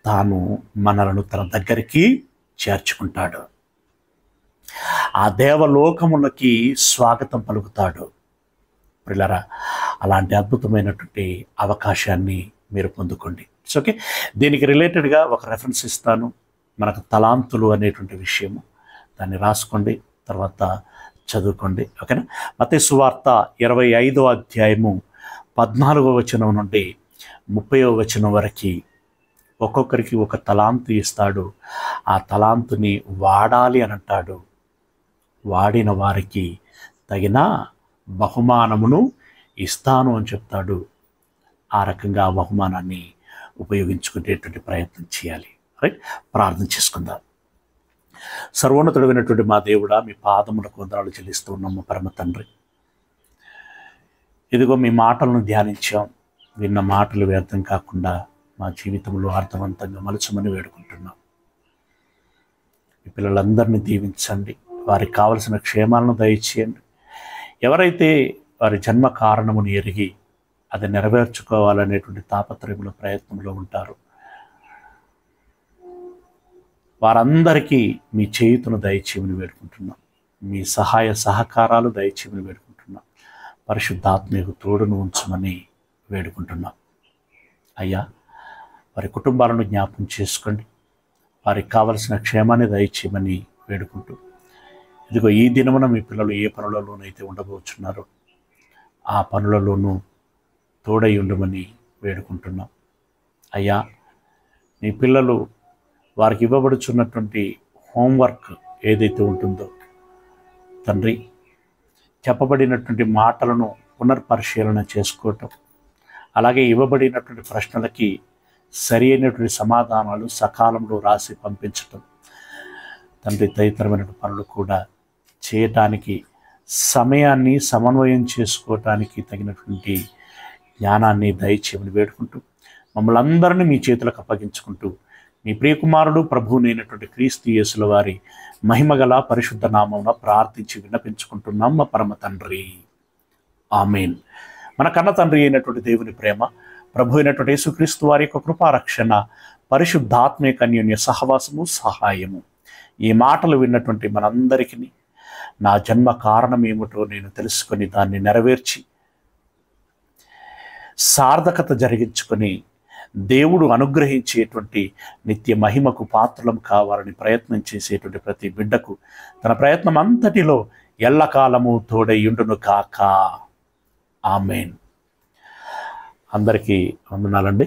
తాను మనలను తన దగ్గరికి చేర్చుకుంటాడు. ఆ దేవలోకములకి స్వాగతం పలుకుతాడు. పిల్లరా, అలాంటి అద్భుతమైనటువంటి అవకాశాన్ని మీరు పొందుకోండి. It's okay. దీనికి రిలేటెడ్గా ఒక రెఫరెన్స్ ఇస్తాను. మనకు తలాంతులు అనేటువంటి విషయము, దాన్ని రాసుకోండి, తర్వాత చదువుకోండి. ఓకేనా? మత్తయి సువార్త 25వ అధ్యాయము 14వ వచనం నుండి 30వ వచనం వరకు ఒక్కొక్కరికి ఒక తలాంతు ఇస్తాడు. ఆ తలాంతుని వాడాలి అని అంటాడు. వాడిన వారికి తగిన బహుమానమును ఇస్తాను అని చెప్తాడు. ఆ రకంగా ఆ బహుమానాన్ని ఉపయోగించుకునేటువంటి ప్రయత్నం చేయాలి. రైట్? ప్రార్థన చేసుకుందాం. సర్వోన్నతుడైనటువంటి మా దేవుడా, మీ పాదములకు వందనాలు చెల్లిస్తూ ఉన్నాము పరమ తండ్రి. ఇదిగో మీ మాటలను ధ్యానించాం. విన్న మాటలు వ్యర్థం కాకుండా మా జీవితంలో అర్థవంతంగా మలచమని వేడుకుంటున్నాం. మీ పిల్లలందరినీ దీవించండి, వారికి కావలసిన క్షేమాలను దయచేయండి. ఎవరైతే వారి జన్మ కారణమును ఎరిగి అది నెరవేర్చుకోవాలనేటువంటి తాపత్రయంలో ప్రయత్నంలో ఉంటారో వారందరికీ మీ చేయుతను దయచేయమని వేడుకుంటున్నాం. మీ సహాయ సహకారాలు దయచేయమని వేడుకుంటున్నాం. పరిశుద్ధాత్మకు తోడును ఉంచమని వేడుకుంటున్నాం. అయ్యా, వారి కుటుంబాలను జ్ఞాపకం చేసుకోండి, వారికి కావలసిన క్షేమాన్ని దయచేయమని వేడుకుంటూ, ఇదిగో ఈ దినమున మీ పిల్లలు ఏ పనులలోనైతే ఉండబోచున్నారో ఆ పనులలోనూ తోడై ఉండమని వేడుకుంటున్నాం. అయ్యా, మీ పిల్లలు వారికి ఇవ్వబడుచున్నటువంటి హోంవర్క్ ఏదైతే ఉంటుందో తండ్రి, చెప్పబడినటువంటి మాటలను పునర్పరిశీలన చేసుకోవటం, అలాగే ఇవ్వబడినటువంటి ప్రశ్నలకి సరి అయినటువంటి సమాధానాలు సకాలంలో రాసి పంపించటం తండ్రి, తదితరమైన పనులు కూడా చేయటానికి సమయాన్ని సమన్వయం చేసుకోవటానికి తగినటువంటి జ్ఞానాన్ని దయచేయమని వేడుకుంటూ, మమ్మల్ని అందరినీ మీ చేతులకు అప్పగించుకుంటూ, మీ ప్రియకుమారుడు ప్రభువునైనటువంటి క్రీస్తు యేసుల వారి మహిమగల పరిశుద్ధ నామమున ప్రార్థించి విన్నపించుకుంటున్నాం మా పరమ తండ్రి. ఆమేన్. మన కన్న తండ్రి అయినటువంటి దేవుని ప్రేమ, ప్రభు అయినటువంటి యేసుక్రీస్తు వారి యొక్క కృపారక్షణ, పరిశుద్ధాత్మీయ అన్యోన్య సహవాసము, సహాయము ఈ మాటలు విన్నటువంటి మనందరికీ నా జన్మ కారణం ఏమిటో నేను తెలుసుకొని దాన్ని నెరవేర్చి సార్థకత జరిగించుకొని దేవుడు అనుగ్రహించేటువంటి నిత్య మహిమకు పాత్రలం కావాలని ప్రయత్నం చేసేటువంటి ప్రతి బిడ్డకు తన ప్రయత్నం అంతటిలో ఎల్లకాలము తోడైయుండును కాక. ఆమేన్. అందరికీ వందనాలండి.